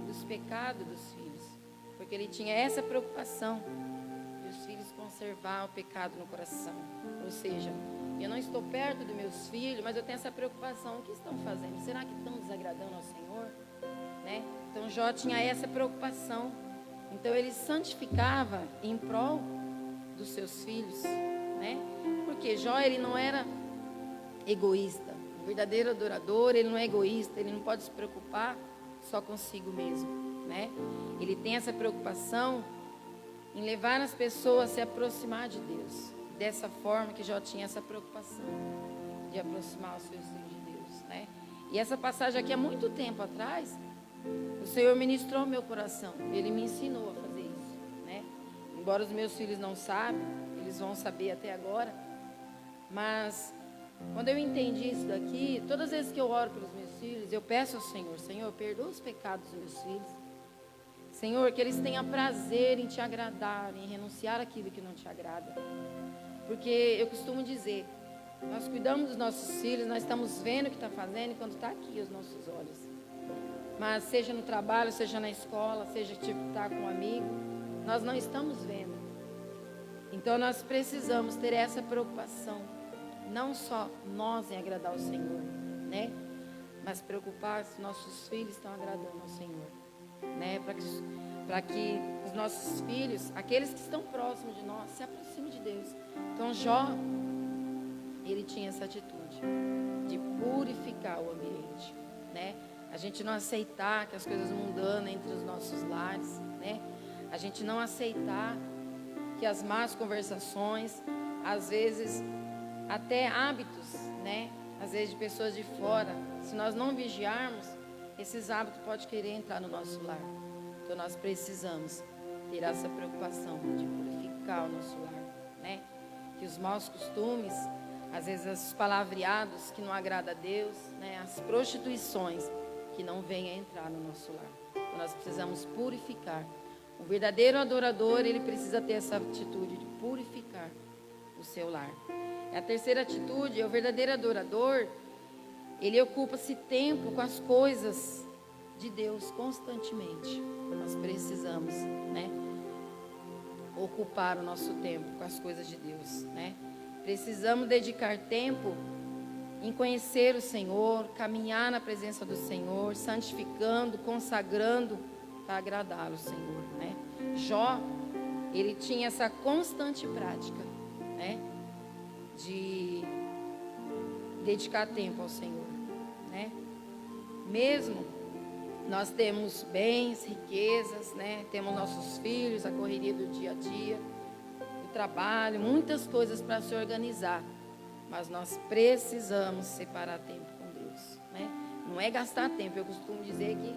dos pecados dos filhos, porque ele tinha essa preocupação de os filhos conservar o pecado no coração. Ou seja, eu não estou perto dos meus filhos, mas eu tenho essa preocupação. O que estão fazendo? Será que estão desagradando ao Senhor? Né? Então Jó tinha essa preocupação. Então ele santificava em prol dos seus filhos, né? Porque Jó, ele não era egoísta. O verdadeiro adorador, ele não é egoísta, ele não pode se preocupar só consigo mesmo, né? Ele tem essa preocupação em levar as pessoas a se aproximar de Deus. Dessa forma que Jó tinha essa preocupação de aproximar os seus filhos de Deus, né? E essa passagem aqui, há muito tempo atrás, o Senhor ministrou meu coração. Ele me ensinou a fazer isso, né? Embora os meus filhos não saibam, eles vão saber até agora. Mas quando eu entendi isso daqui, todas as vezes que eu oro pelos meus filhos, eu peço ao Senhor: Senhor, perdoa os pecados dos meus filhos. Senhor, que eles tenham prazer em te agradar, em renunciar àquilo que não te agrada. Porque eu costumo dizer, nós cuidamos dos nossos filhos, nós estamos vendo o que está fazendo quando está aqui aos nossos olhos. Mas seja no trabalho, seja na escola, seja estar com um amigo, nós não estamos vendo. Então nós precisamos ter essa preocupação, não só nós em agradar ao Senhor, né? Mas preocupar se nossos filhos estão agradando ao Senhor, né? Para que os nossos filhos, aqueles que estão próximos de nós, se aproximem de Deus. Então Jó, ele tinha essa atitude de purificar o ambiente, né? A gente não aceitar que as coisas mundanas entre os nossos lares, né? A gente não aceitar que as más conversações, às vezes até hábitos, né? Às vezes de pessoas de fora, se nós não vigiarmos, esses hábitos podem querer entrar no nosso lar. Então nós precisamos ter essa preocupação de purificar o nosso lar, né? Que os maus costumes, às vezes os palavreados que não agradam a Deus, né? As prostituições que não venham entrar no nosso lar. Então nós precisamos purificar. O verdadeiro adorador, ele precisa ter essa atitude de purificar o seu lar. A terceira atitude é o verdadeiro adorador, ele ocupa-se tempo com as coisas de Deus constantemente. Nós precisamos, né, ocupar o nosso tempo com as coisas de Deus, né? Precisamos dedicar tempo em conhecer o Senhor, caminhar na presença do Senhor, santificando, consagrando para agradá-lo, Senhor, né? Jó, ele tinha essa constante prática, né, de dedicar tempo ao Senhor, né? Mesmo nós temos bens, riquezas, né? Temos nossos filhos, a correria do dia a dia, o trabalho, muitas coisas para se organizar. Mas nós precisamos separar tempo com Deus, né? Não é gastar tempo. Eu costumo dizer que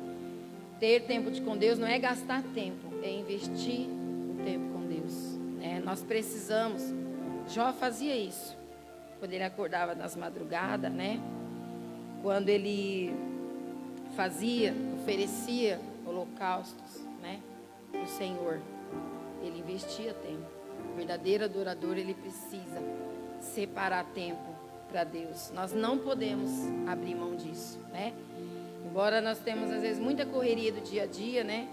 ter tempo com Deus não é gastar tempo, é investir o tempo com Deus, né? Nós precisamos. Jó fazia isso quando ele acordava nas madrugadas, né? Quando ele oferecia holocaustos, né, para o Senhor, ele investia tempo. O verdadeiro adorador, ele precisa separar tempo para Deus. Nós não podemos abrir mão disso, né? Embora nós temos às vezes muita correria do dia a dia, né?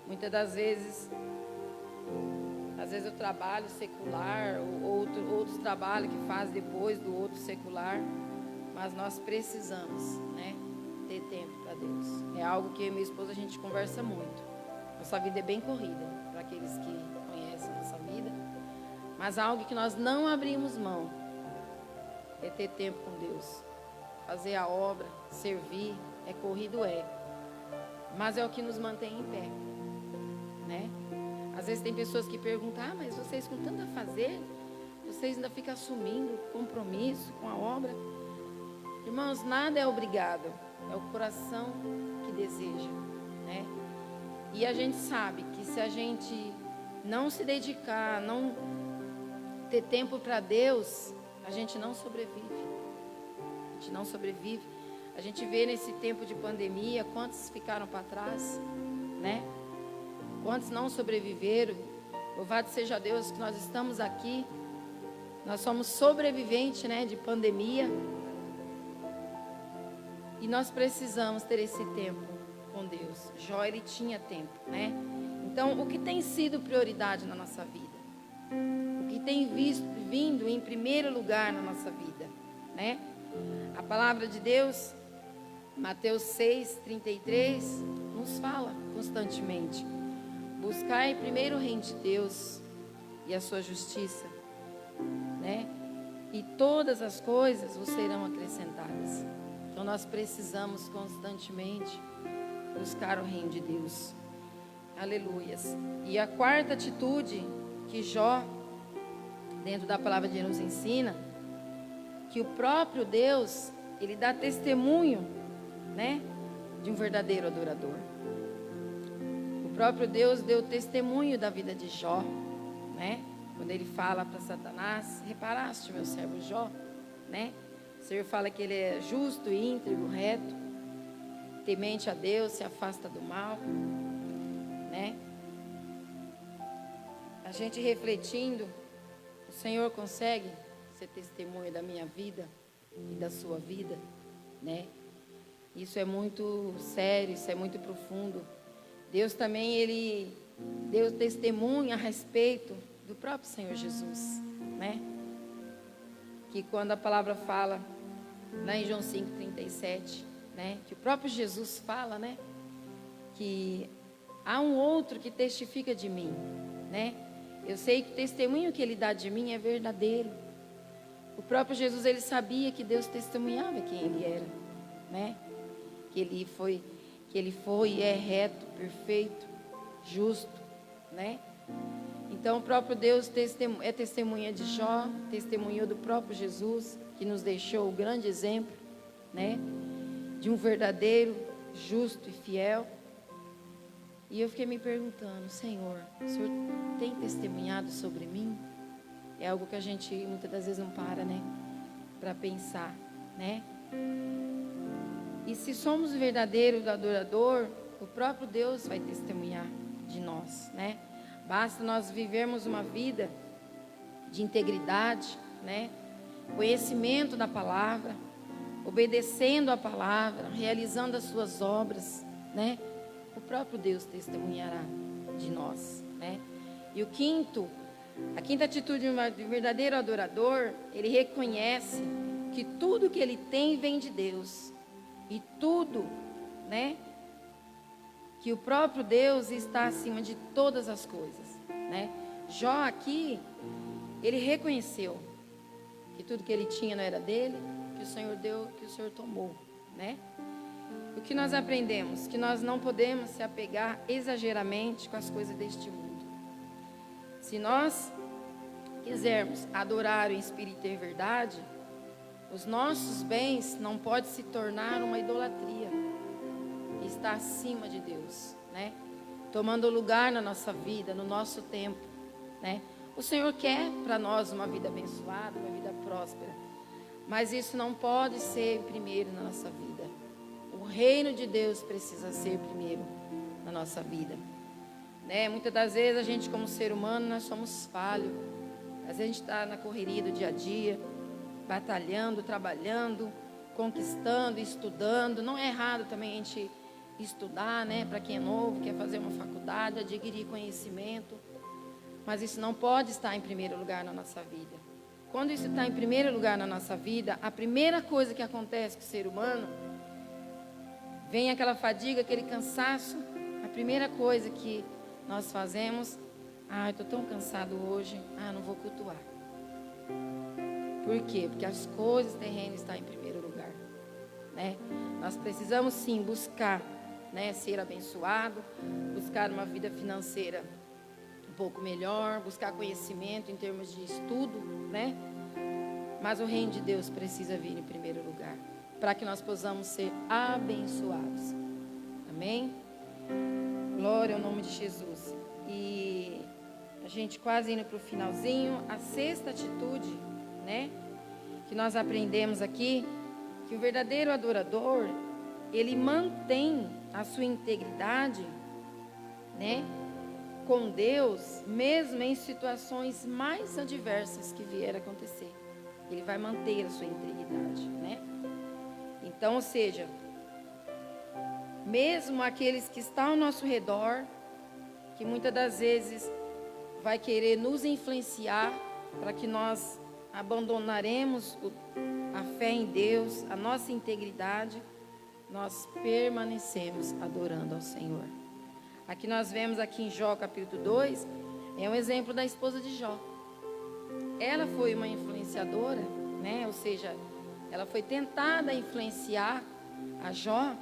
Muitas das vezes, o trabalho secular, ou outros trabalhos que faz depois do outro secular, mas nós precisamos, né, ter tempo para Deus. É algo que eu e minha esposa a gente conversa muito. Nossa vida é bem corrida, para aqueles que conhecem nossa vida, mas algo que nós não abrimos mão é ter tempo com Deus. Fazer a obra, servir, é corrido, mas é o que nos mantém em pé, né? Às vezes tem pessoas que perguntam: mas vocês com tanto a fazer, vocês ainda ficam assumindo compromisso com a obra? Irmãos, nada é obrigado, é o coração que deseja, né? E a gente sabe que se a gente não se dedicar, ter tempo para Deus, a gente não sobrevive. A gente não sobrevive. A gente vê nesse tempo de pandemia, quantos ficaram para trás, né? Quantos não sobreviveram. Louvado seja Deus que nós estamos aqui. Nós somos sobreviventes, né, de pandemia. E nós precisamos ter esse tempo com Deus. Jó, ele tinha tempo, né? Então, o que tem sido prioridade na nossa vida? O que tem vindo em primeiro lugar na nossa vida, né? A palavra de Deus, Mateus 6:33, nos fala constantemente: buscai primeiro o reino de Deus e a sua justiça, né? E todas as coisas vos serão acrescentadas. Então nós precisamos constantemente buscar o reino de Deus. Aleluias. E a quarta atitude que Jó, dentro da palavra de Deus, nos ensina, que o próprio Deus, ele dá testemunho, né, de um verdadeiro adorador. O próprio Deus deu testemunho da vida de Jó, né? Quando ele fala para Satanás: reparaste, meu servo Jó, né? O Senhor fala que ele é justo, íntegro, reto, temente a Deus, se afasta do mal, né? A gente refletindo, o Senhor consegue ser testemunha da minha vida e da sua vida, né? Isso é muito sério, isso é muito profundo. Deus também, ele deu testemunho a respeito do próprio Senhor Jesus, né? Que quando a palavra fala, lá em João 5:37, né? Que o próprio Jesus fala, né? Que há um outro que testifica de mim, né? Eu sei que o testemunho que ele dá de mim é verdadeiro. O próprio Jesus, ele sabia que Deus testemunhava quem ele era, né? Que ele foi e é reto, perfeito, justo, né? Então o próprio Deus é testemunha de Jó, testemunhou do próprio Jesus, que nos deixou o grande exemplo, né? De um verdadeiro, justo e fiel. E eu fiquei me perguntando: Senhor, o Senhor tem testemunhado sobre mim? É algo que a gente muitas das vezes não para, né? Para pensar, né? E se somos verdadeiros adorador, o próprio Deus vai testemunhar de nós, né? Basta nós vivermos uma vida de integridade, né? Conhecimento da palavra, obedecendo a palavra, realizando as suas obras, né? O próprio Deus testemunhará de nós, né? E a quinta atitude de um verdadeiro adorador, ele reconhece que tudo que ele tem vem de Deus. E tudo, né, que o próprio Deus está acima de todas as coisas, né? Jó aqui, ele reconheceu que tudo que ele tinha não era dele, que o Senhor deu, que o Senhor tomou, né? O que nós aprendemos? Que nós não podemos se apegar exageradamente com as coisas deste mundo. Se nós quisermos adorar em espírito e em verdade, os nossos bens não podem se tornar uma idolatria. Está acima de Deus, né? Tomando lugar na nossa vida, no nosso tempo, né? O Senhor quer para nós uma vida abençoada, uma vida próspera. Mas isso não pode ser primeiro na nossa vida. O reino de Deus precisa ser primeiro na nossa vida, né? Muitas das vezes a gente, como ser humano, nós somos falhos. Às vezes a gente está na correria do dia a dia, batalhando, trabalhando, conquistando, estudando. Não é errado também a gente estudar, né? Para quem é novo, quer fazer uma faculdade, adquirir conhecimento. Mas isso não pode estar em primeiro lugar na nossa vida. Quando isso está em primeiro lugar na nossa vida, a primeira coisa que acontece com o ser humano, vem aquela fadiga, aquele cansaço. A primeira coisa que nós fazemos: eu estou tão cansado hoje, não vou cultuar. Por quê? Porque as coisas terrenas estão em primeiro lugar, né? Nós precisamos sim buscar, né, ser abençoado, buscar uma vida financeira um pouco melhor, buscar conhecimento em termos de estudo, né? Mas o reino de Deus precisa vir em primeiro lugar, para que nós possamos ser abençoados. Amém? Glória ao nome de Jesus. E a gente quase indo para o finalzinho, a sexta atitude, né, que nós aprendemos aqui, que o verdadeiro adorador, ele mantém a sua integridade, né, com Deus, mesmo em situações mais adversas que vier a acontecer. Ele vai manter a sua integridade, né? Então, ou seja, mesmo aqueles que estão ao nosso redor, que muitas das vezes vai querer nos influenciar para que nós abandonaremos a fé em Deus, a nossa integridade, nós permanecemos adorando ao Senhor. Aqui nós vemos aqui em Jó capítulo 2, é um exemplo da esposa de Jó. Ela foi uma influenciadora, né? Ou seja, ela foi tentada a influenciar a Jó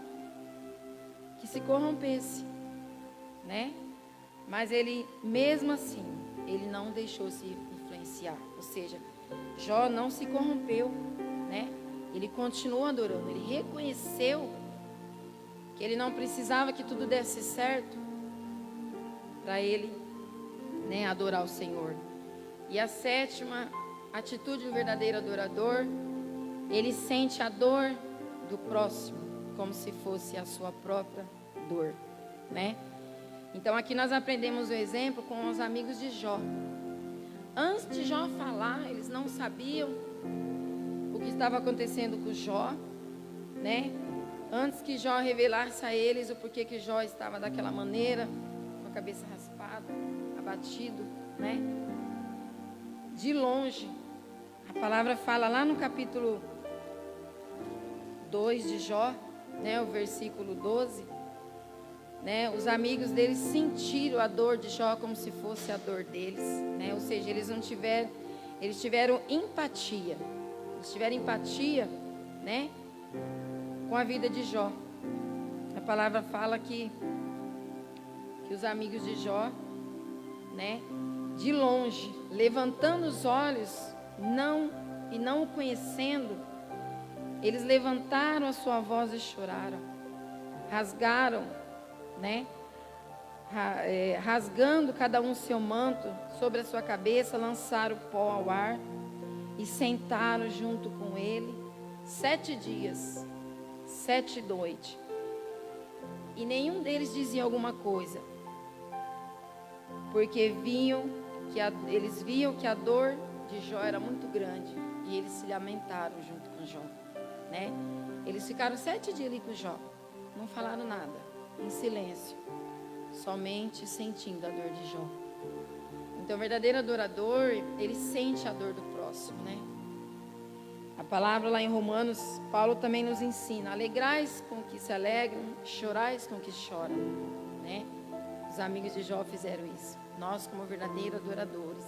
que se corrompesse, né? Mas ele, mesmo assim, ele não deixou se influenciar. Ou seja, Jó não se corrompeu, né? Ele continuou adorando, ele reconheceu que ele não precisava que tudo desse certo para ele, né, adorar o Senhor. E a sétima atitude do verdadeiro adorador, ele sente a dor do próximo como se fosse a sua própria dor, né? Então aqui nós aprendemos o exemplo com os amigos de Jó. Antes de Jó falar, eles não sabiam o que estava acontecendo com Jó, né? Antes que Jó revelasse a eles o porquê que Jó estava daquela maneira, com a cabeça raspada, abatido, né? De longe, a palavra fala lá no capítulo 2 de Jó, né? O versículo 12, né? Os amigos deles sentiram a dor de Jó como se fosse a dor deles, né? Ou seja, eles tiveram empatia. Eles tiveram empatia, né, com a vida de Jó. A palavra fala que os amigos de Jó, né, de longe, levantando os olhos, não o conhecendo, eles levantaram a sua voz e choraram, rasgaram, né, rasgando cada um seu manto sobre a sua cabeça, lançaram pó ao ar e sentaram junto com ele 7 dias, 7 noites. E nenhum deles dizia alguma coisa, porque eles viam que a dor de Jó era muito grande e eles se lamentaram junto com Jó, né? Eles ficaram 7 dias ali com Jó, não falaram nada, em silêncio, somente sentindo a dor de Jó. Então, o verdadeiro adorador, ele sente a dor do próximo, né? A palavra lá em Romanos, Paulo também nos ensina: alegrais com o que se alegram, chorais com o que choram, né? Os amigos de Jó fizeram isso. Nós, como verdadeiros adoradores,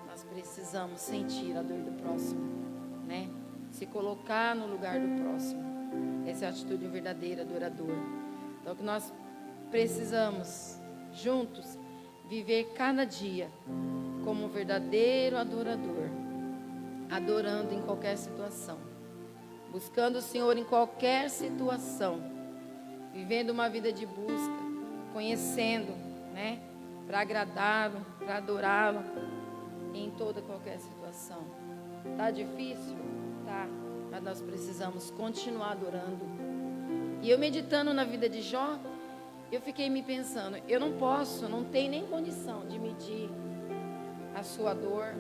nós precisamos sentir a dor do próximo, né? Se colocar no lugar do próximo. Essa é a atitude do verdadeiro adorador. Então, que nós precisamos, juntos, viver cada dia como um verdadeiro adorador, adorando em qualquer situação, buscando o Senhor em qualquer situação, vivendo uma vida de busca, conhecendo, né, para agradá-lo, para adorá-lo em toda qualquer situação. Tá difícil? Tá, mas nós precisamos continuar adorando. E eu meditando na vida de Jó, eu fiquei me pensando, eu não tenho nem condição de medir a sua dor,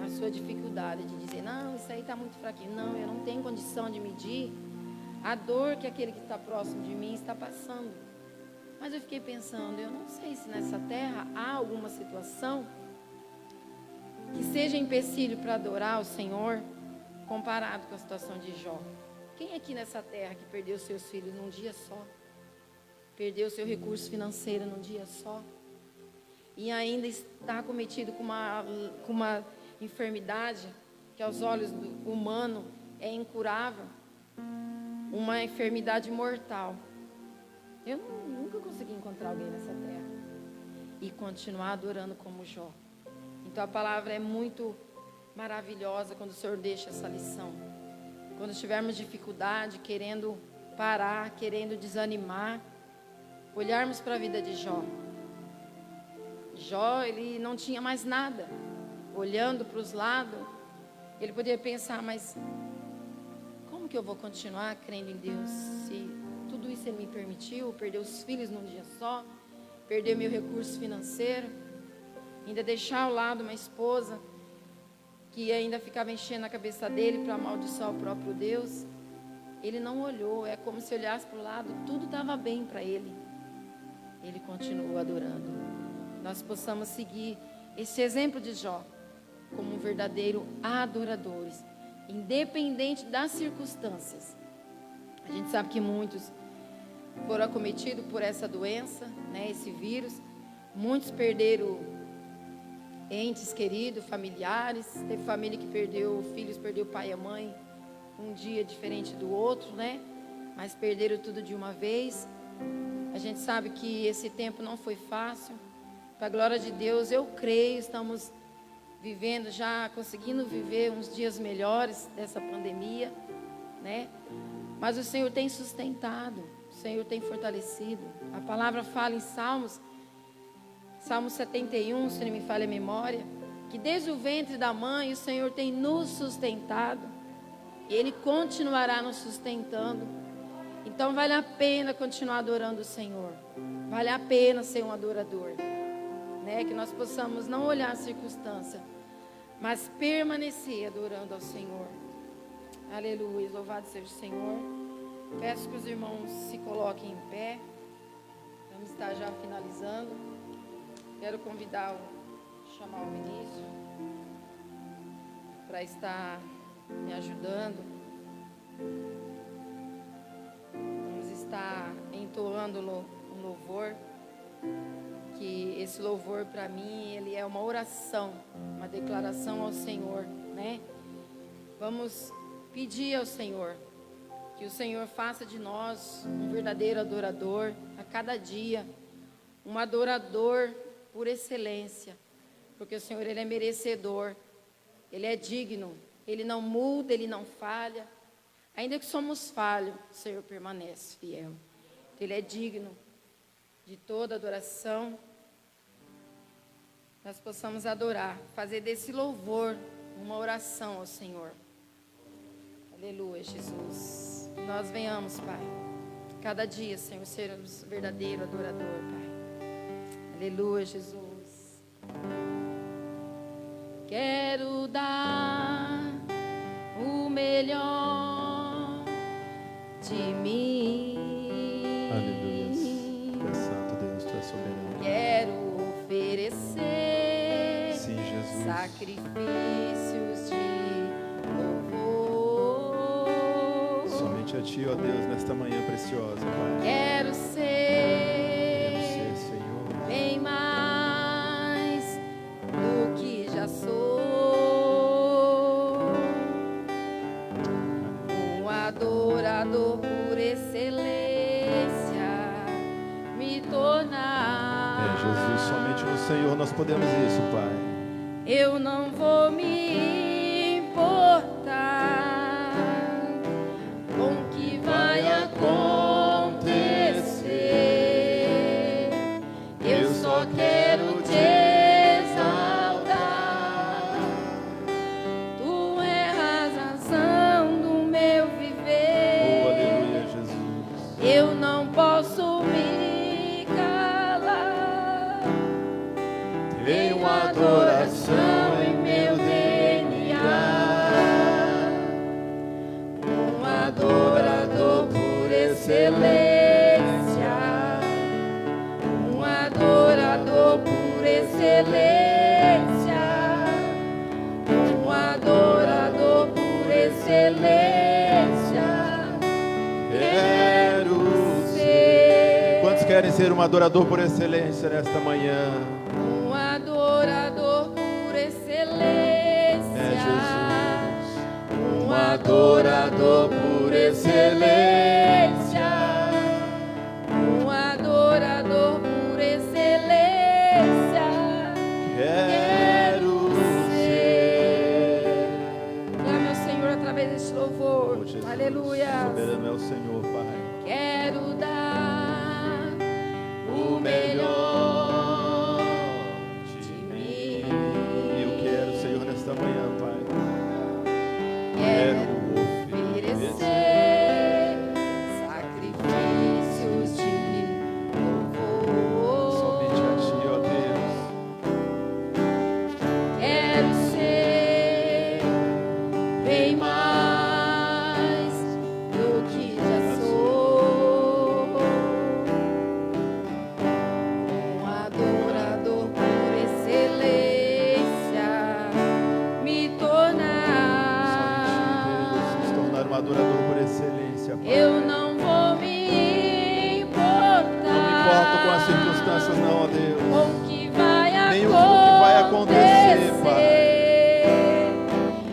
a sua dificuldade, de dizer, não, isso aí está muito fraquinho. Não, eu não tenho condição de medir a dor que aquele que está próximo de mim está passando. Mas eu fiquei pensando, eu não sei se nessa terra há alguma situação que seja empecilho para adorar o Senhor, comparado com a situação de Jó. Quem aqui nessa terra que perdeu seus filhos num dia só? Perdeu seu recurso financeiro num dia só? E ainda está cometido com uma enfermidade que aos olhos do humano é incurável, uma enfermidade mortal. Eu nunca consegui encontrar alguém nessa terra e continuar adorando como Jó. Então a palavra é muito maravilhosa quando o Senhor deixa essa lição. Quando tivermos dificuldade, querendo parar, querendo desanimar, olharmos para a vida de Jó Jó, ele não tinha mais nada. Olhando para os lados, ele poderia pensar, mas como que eu vou continuar crendo em Deus se tudo isso Ele me permitiu, perder os filhos num dia só, perder meu recurso financeiro, ainda deixar ao lado uma esposa que ainda ficava enchendo a cabeça dele para amaldiçoar o próprio Deus. Ele não olhou, é como se olhasse para o lado, tudo estava bem para ele. Ele continuou adorando. Nós possamos seguir esse exemplo de Jó como um verdadeiro adorador, independente das circunstâncias. A gente sabe que muitos foram acometidos por essa doença, né, esse vírus. Muitos perderam entes queridos, familiares. Teve família que perdeu filhos, perdeu o pai e a mãe, um dia diferente do outro, né? Mas perderam tudo de uma vez. A gente sabe que esse tempo não foi fácil. Para a glória de Deus, eu creio, estamos vivendo já, conseguindo viver uns dias melhores dessa pandemia, né? Mas o Senhor tem sustentado, o Senhor tem fortalecido. A palavra fala em Salmo 71, se não me falha a memória, que desde o ventre da mãe o Senhor tem nos sustentado. E Ele continuará nos sustentando. Então vale a pena continuar adorando o Senhor. Vale a pena ser um adorador, né? Que nós possamos não olhar a circunstância, mas permanecer adorando ao Senhor. Aleluia, louvado seja o Senhor. Peço que os irmãos se coloquem em pé. Vamos estar já finalizando. Quero chamar o Vinícius para estar me ajudando. Vamos estar entoando um louvor, que esse louvor para mim, ele é uma oração, uma declaração ao Senhor, né? Vamos pedir ao Senhor que o Senhor faça de nós um verdadeiro adorador a cada dia, um adorador por excelência, porque o Senhor, Ele é merecedor, Ele é digno, Ele não muda, Ele não falha. Ainda que somos falhos, o Senhor permanece fiel. Ele é digno de toda adoração. Nós possamos adorar, fazer desse louvor uma oração ao Senhor. Aleluia, Jesus. Nós venhamos, Pai, cada dia, Senhor, sermos verdadeiro adorador, Pai. Aleluia, Jesus. Quero dar o melhor de mim. Aleluia. Tu és santo, Deus, Tu és soberano. Quero oferecer Sim, Jesus. sacrifícios de louvor. Somente a Ti, ó Deus, nesta manhã preciosa, Pai. Quero Queremos ser ser, Senhor, bem mais do que já sou, um adorador por excelência me tornar. Jesus, somente no Senhor nós podemos isso, Pai. Eu não vou me importar com o que vai acontecer. Eu só quero te exaltar. Tu és a razão do meu viver. Oh, aleluia, Jesus. Eu não posso me calar. Tem uma adoração em meu DNA. Um adorador por excelência. Um adorador por excelência. Um adorador por excelência. Quero ser. Quantos querem ser um adorador por excelência nesta manhã? Um adorador por excelência. Jesus. Um adorador por excelência. Um adorador por excelência. Quero ser. Clame ao Senhor através deste louvor. Oh, Jesus. Aleluia. Soberano é o Senhor, Pai. Quero dar O melhor circunstâncias, não, ó Deus. o que vai Nem o que vai acontecer, acontecer.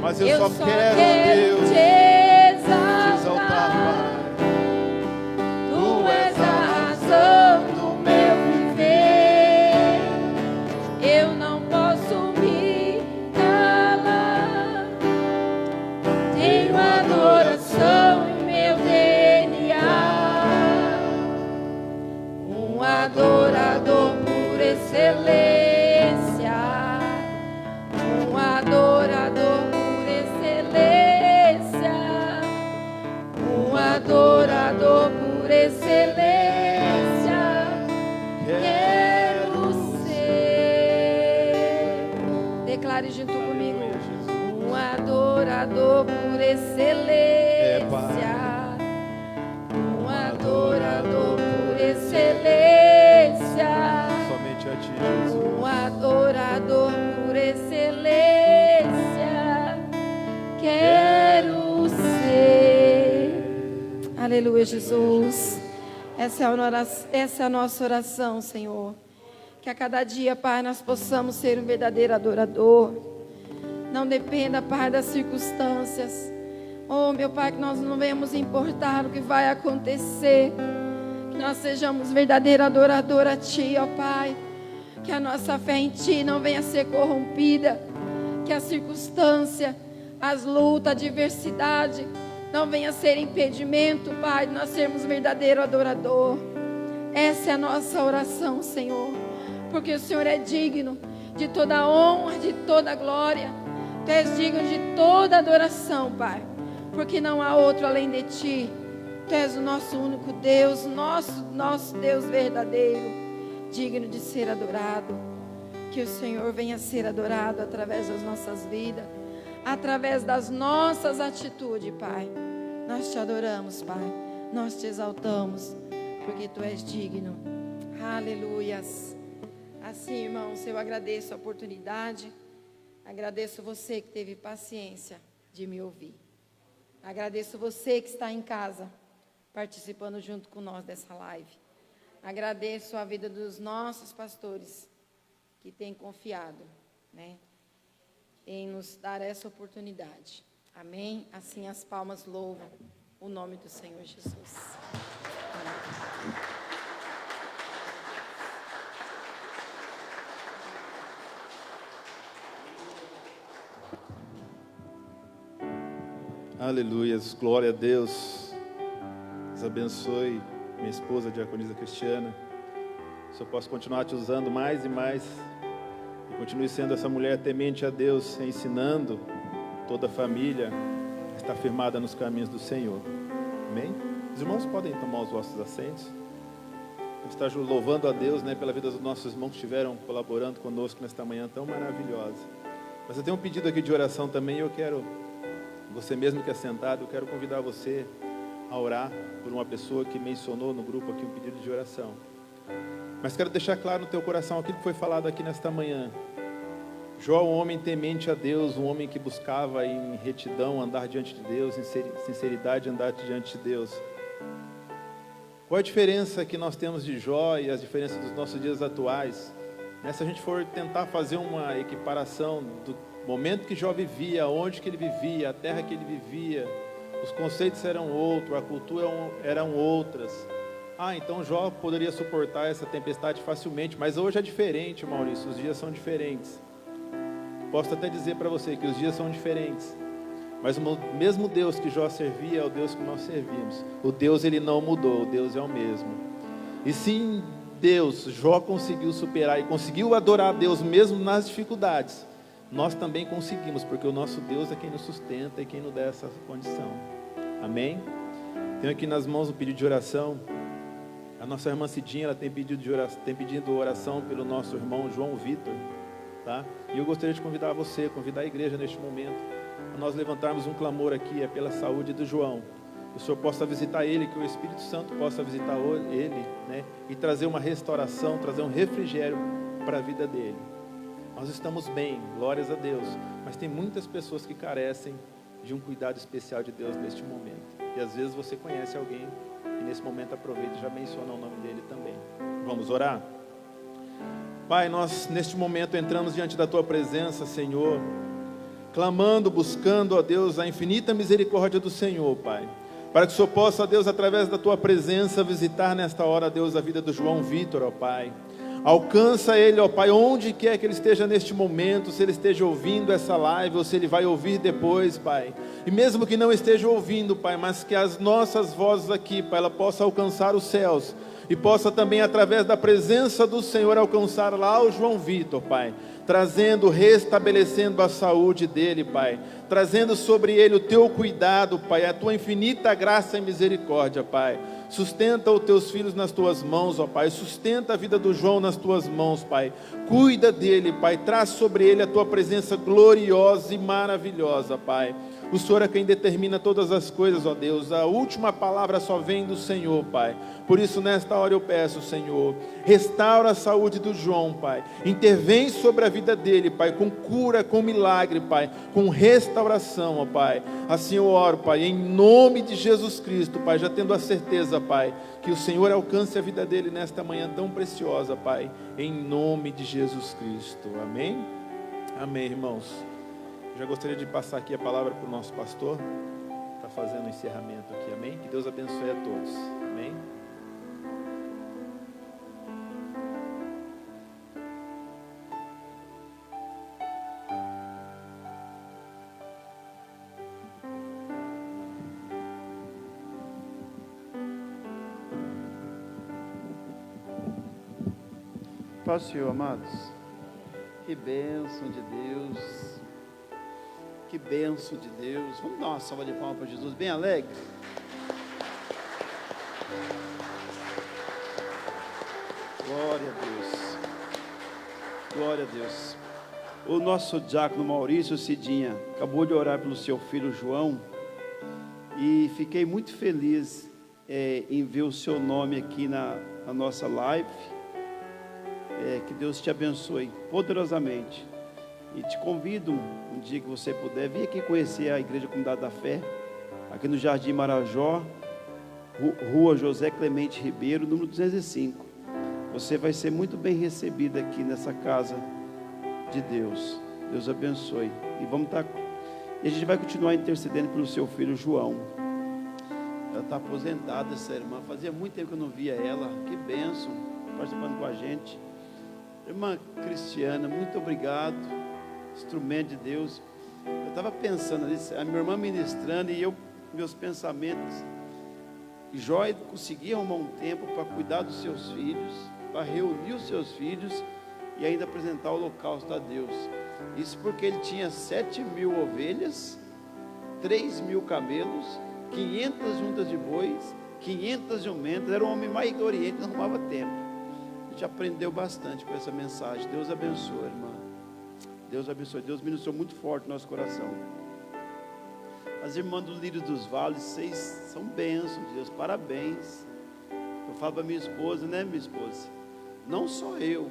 Mas eu só quero, ó Deus, te te exaltar, exaltar. Pai. Tu és a razão do meu viver. Eu não posso me calar. Tenho adoração em meu DNA. Um adorador por excelência. Um adorador por excelência. Um adorador por excelência. Quero ser. Declare junto comigo. Um adorador por excelência. Um adorador por excelência. Somente a ti, Jesus. Um adorador por excelência. Quero ser. Aleluia, Jesus. Essa é a nossa oração, Senhor. Que a cada dia, Pai, nós possamos ser um verdadeiro adorador. Não dependa, Pai, das circunstâncias. Oh, meu Pai, que nós não venhamos importar o que vai acontecer. Que nós sejamos verdadeiro adorador a Ti, ó Pai. Que a nossa fé em Ti não venha a ser corrompida. Que a circunstância, as lutas, a adversidade não venha a ser impedimento, Pai, de nós sermos verdadeiro adorador. Essa é a nossa oração, Senhor. Porque o Senhor é digno de toda honra, de toda glória. Tu és digno de toda adoração, Pai. Porque não há outro além de Ti. Tu és o nosso único Deus, nosso Deus verdadeiro, digno de ser adorado. Que o Senhor venha a ser adorado através das nossas vidas, através das nossas atitudes, Pai. Nós te adoramos, Pai. Nós te exaltamos, porque Tu és digno. Aleluias. Assim, irmãos, eu agradeço a oportunidade. Agradeço você que teve paciência de me ouvir. Agradeço você que está em casa, participando junto com nós dessa live. Agradeço a vida dos nossos pastores, que têm confiado, né, em nos dar essa oportunidade. Amém? Assim as palmas louvam o nome do Senhor Jesus. Amém. Aleluias, glória a Deus. Deus abençoe minha esposa, a diaconisa Cristiana. Se eu posso continuar te usando mais e mais, e continue sendo essa mulher temente a Deus, ensinando toda a família a estar firmada nos caminhos do Senhor. Amém? Os irmãos podem tomar os vossos assentos. Vamos estar louvando a Deus, né, pela vida dos nossos irmãos que estiveram colaborando conosco nesta manhã tão maravilhosa. Mas eu tenho um pedido aqui de oração também, e eu quero, você mesmo que é sentado, eu quero convidar você a orar por uma pessoa que mencionou no grupo aqui um pedido de oração. Mas quero deixar claro no teu coração aquilo que foi falado aqui nesta manhã. Jó, um homem temente a Deus, um homem que buscava em retidão andar diante de Deus, em sinceridade andar diante de Deus. Qual a diferença que nós temos de Jó e as diferenças dos nossos dias atuais? Se a gente for tentar fazer uma equiparação do momento que Jó vivia, onde que ele vivia, a terra que ele vivia, os conceitos eram outros, a cultura eram outras. Então Jó poderia suportar essa tempestade facilmente, mas hoje é diferente, Maurício, os dias são diferentes. Posso até dizer para você que os dias são diferentes, mas o mesmo Deus que Jó servia é o Deus que nós servimos. O Deus, ele não mudou, o Deus é o mesmo. E sim, Deus, Jó conseguiu superar e conseguiu adorar a Deus mesmo nas dificuldades. Nós também conseguimos, porque o nosso Deus é quem nos sustenta e quem nos dá essa condição. Amém? Tenho aqui nas mãos um pedido de oração. A nossa irmã Cidinha, ela tem pedido oração pelo nosso irmão João Vitor, tá? E eu gostaria de convidar você, convidar a igreja neste momento, a nós levantarmos um clamor aqui, pela saúde do João. Que o Senhor possa visitar ele, que o Espírito Santo possa visitar ele, né? E trazer uma restauração, trazer um refrigério para a vida dele. Nós estamos bem, glórias a Deus, mas tem muitas pessoas que carecem de um cuidado especial de Deus neste momento. E às vezes você conhece alguém e nesse momento aproveita e já menciona o nome dele também. Vamos orar? Pai, nós neste momento entramos diante da Tua presença, Senhor, clamando, buscando, ó Deus, a infinita misericórdia do Senhor, Pai, para que o Senhor possa, ó Deus, através da Tua presença, visitar nesta hora, ó Deus, a vida do João Vitor, ó Pai. Alcança ele, ó Pai, onde quer que ele esteja neste momento, se ele esteja ouvindo essa live, ou se ele vai ouvir depois, Pai. E mesmo que não esteja ouvindo, Pai, mas que as nossas vozes aqui, Pai, ela possa alcançar os céus, e possa também, através da presença do Senhor, alcançar lá o João Vitor, Pai, trazendo, restabelecendo a saúde dele, Pai, trazendo sobre ele o Teu cuidado, Pai, a Tua infinita graça e misericórdia, Pai. Sustenta os Teus filhos nas Tuas mãos, ó Pai, sustenta a vida do João nas Tuas mãos, Pai, cuida dele, Pai, traz sobre ele a Tua presença gloriosa e maravilhosa, Pai. O Senhor é quem determina todas as coisas, ó Deus, a última palavra só vem do Senhor, Pai. Por isso, nesta hora eu peço, Senhor, restaura a saúde do João, Pai, intervém sobre a vida dele, Pai, com cura, com milagre, Pai, com restauração, ó Pai. Assim eu oro, Pai, em nome de Jesus Cristo, Pai, já tendo a certeza, Pai, que o Senhor alcance a vida dele nesta manhã tão preciosa, Pai, em nome de Jesus Cristo, amém? Amém, irmãos. Já gostaria de passar aqui a palavra para o nosso pastor, está fazendo o encerramento aqui, amém? Que Deus abençoe a todos, amém? Paz do Senhor, amados. Que bênção de Deus. Que bênção de Deus. Vamos dar uma salva de palmas para Jesus, bem alegre. Glória a Deus. Glória a Deus. O nosso diácono Maurício Cidinha acabou de orar pelo seu filho João. E fiquei muito feliz em ver o seu nome aqui na nossa live. Que Deus te abençoe poderosamente. E te convido, um dia que você puder, vir aqui conhecer a Igreja Comunidade da Fé, aqui no Jardim Marajó, Rua José Clemente Ribeiro, número 205. Você vai ser muito bem recebido aqui nessa casa de Deus. Deus abençoe. E a gente vai continuar intercedendo pelo seu filho João. Ela está aposentada, essa irmã. Fazia muito tempo que eu não via ela. Que bênção, participando com a gente. Irmã Cristiana, muito obrigado. Instrumento de Deus. Eu estava pensando ali, a minha irmã ministrando e meus pensamentos. Jó conseguia arrumar um tempo para cuidar dos seus filhos, para reunir os seus filhos e ainda apresentar o holocausto a Deus. Isso porque ele tinha 7.000 ovelhas, 3.000 camelos, 500 juntas de bois, 500 jumentas. Era um homem mais do Oriente, não arrumava tempo. A gente aprendeu bastante com essa mensagem. Deus abençoe, irmã. Deus abençoe. Deus ministrou muito forte no nosso coração. As irmãs do Lírio dos Vales, vocês são bênçãos de Deus. Parabéns. Eu falo para minha esposa, né, minha esposa? Não só eu,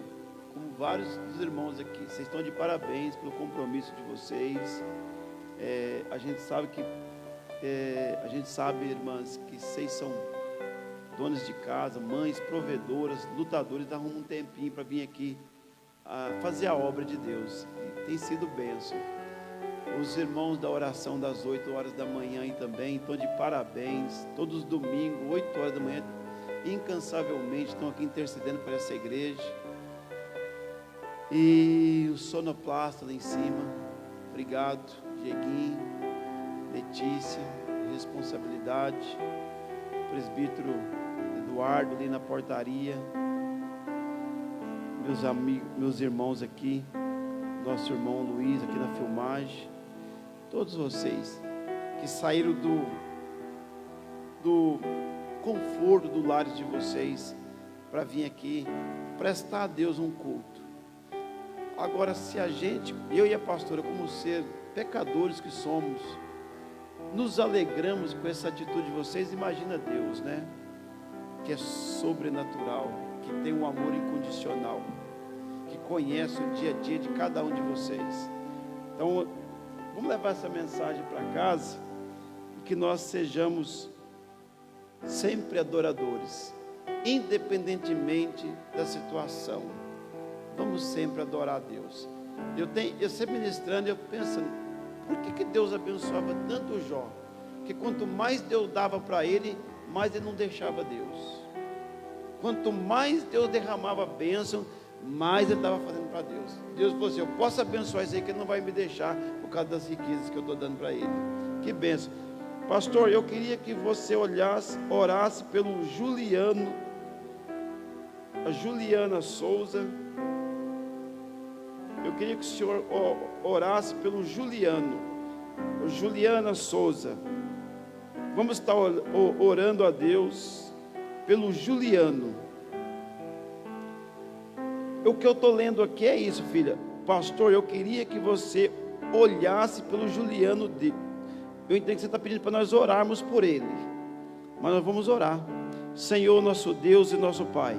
como vários dos irmãos aqui. Vocês estão de parabéns pelo compromisso de vocês. A gente sabe, irmãs, que vocês são donas de casa, mães, provedoras, lutadores, arrumam um tempinho para vir aqui fazer a obra de Deus. E tem sido bênção. Os irmãos da oração das 8 horas da manhã aí também estão de parabéns. Todos os domingos, 8 horas da manhã, incansavelmente estão aqui intercedendo por essa igreja. E o sonoplasta lá em cima, obrigado, Dieguinho, Letícia, responsabilidade, presbítero Eduardo ali na portaria, meus amigos, meus irmãos aqui, nosso irmão Luiz aqui na filmagem, todos vocês que saíram do conforto do lar de vocês para vir aqui prestar a Deus um culto. Agora, se a gente, eu e a pastora, como ser pecadores que somos, nos alegramos com essa atitude de vocês, imagina Deus, né? Que é sobrenatural, que tem um amor incondicional, que conhece o dia a dia de cada um de vocês. Então, vamos levar essa mensagem para casa e que nós sejamos sempre adoradores, independentemente da situação. vamos sempre adorar a Deus. Eu sempre ministrando, eu pensando, por que Deus abençoava tanto Jó? Que quanto mais Deus dava para ele, mais ele não deixava Deus. Quanto mais Deus derramava bênção, mais ele estava fazendo para Deus. Deus falou assim, eu posso abençoar isso aí, que ele não vai me deixar por causa das riquezas que eu estou dando para ele. Que bênção. Pastor, eu queria que você orasse pelo Juliano, a Juliana Souza. Eu queria que o senhor orasse pelo Juliano, Juliana Souza. Vamos estar orando a Deus pelo Juliano. O que eu estou lendo aqui é isso, filha. Pastor, eu queria que você olhasse pelo Juliano. Eu entendo que você está pedindo para nós orarmos por ele, mas nós vamos orar. Senhor, nosso Deus e nosso Pai,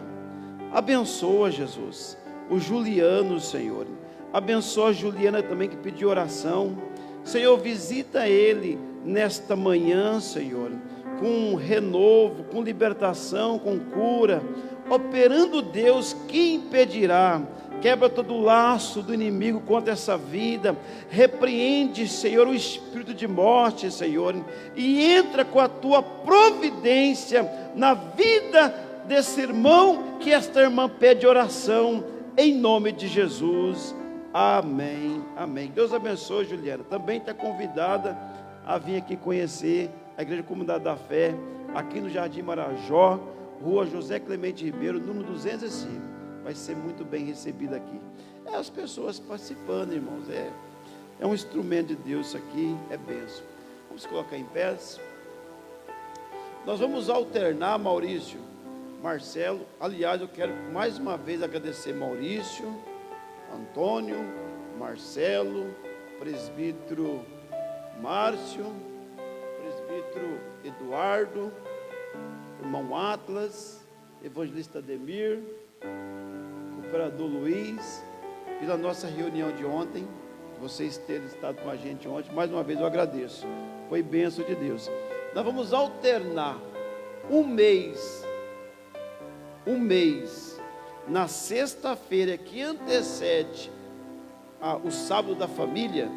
abençoa, Jesus, o Juliano, Senhor. Abençoa a Juliana também, que pediu oração. Senhor, visita ele nesta manhã, Senhor, com renovo, com libertação, com cura, operando, Deus, que impedirá. Quebra todo o laço do inimigo contra essa vida. Repreende, Senhor, o espírito de morte, Senhor, e entra com a tua providência na vida desse irmão, que esta irmã pede oração, em nome de Jesus. Amém, amém. Deus abençoe, Juliana. Também está convidada a vir aqui conhecer a Igreja Comunidade da Fé, aqui no Jardim Marajó, Rua José Clemente Ribeiro, número 205. Vai ser muito bem recebida aqui. É as pessoas participando, irmãos. É um instrumento de Deus isso aqui, é bênção. Vamos colocar em pé. Nós vamos alternar, Maurício, Marcelo. Aliás, eu quero mais uma vez agradecer Maurício, Antônio, Marcelo, presbítero Márcio, presbítero Eduardo, irmão Atlas, evangelista Ademir, cooperador Luiz, pela nossa reunião de ontem, vocês terem estado com a gente ontem. Mais uma vez eu agradeço, foi bênção de Deus. Nós vamos alternar um mês, na sexta-feira que antecede o sábado da família,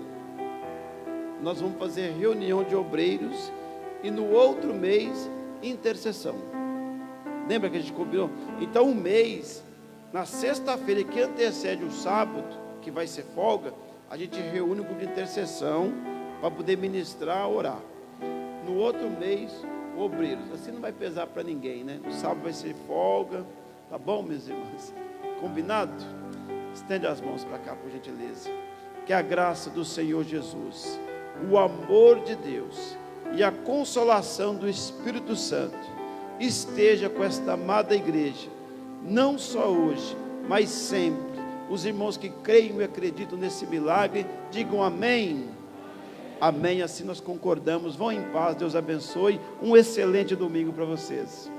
nós vamos fazer reunião de obreiros, e no outro mês, intercessão. Lembra que a gente combinou? Então, um mês, na sexta-feira que antecede o sábado, que vai ser folga, a gente reúne um grupo de intercessão para poder ministrar, orar. No outro mês, obreiros. Assim não vai pesar para ninguém, né? O sábado vai ser folga, tá bom, meus irmãos? Combinado? Estende as mãos para cá, por gentileza. Que a graça do Senhor Jesus, o amor de Deus e a consolação do Espírito Santo esteja com esta amada igreja, não só hoje, mas sempre. Os irmãos que creem e acreditam nesse milagre, digam amém. Amém, assim nós concordamos. Vão em paz, Deus abençoe. Um excelente domingo para vocês.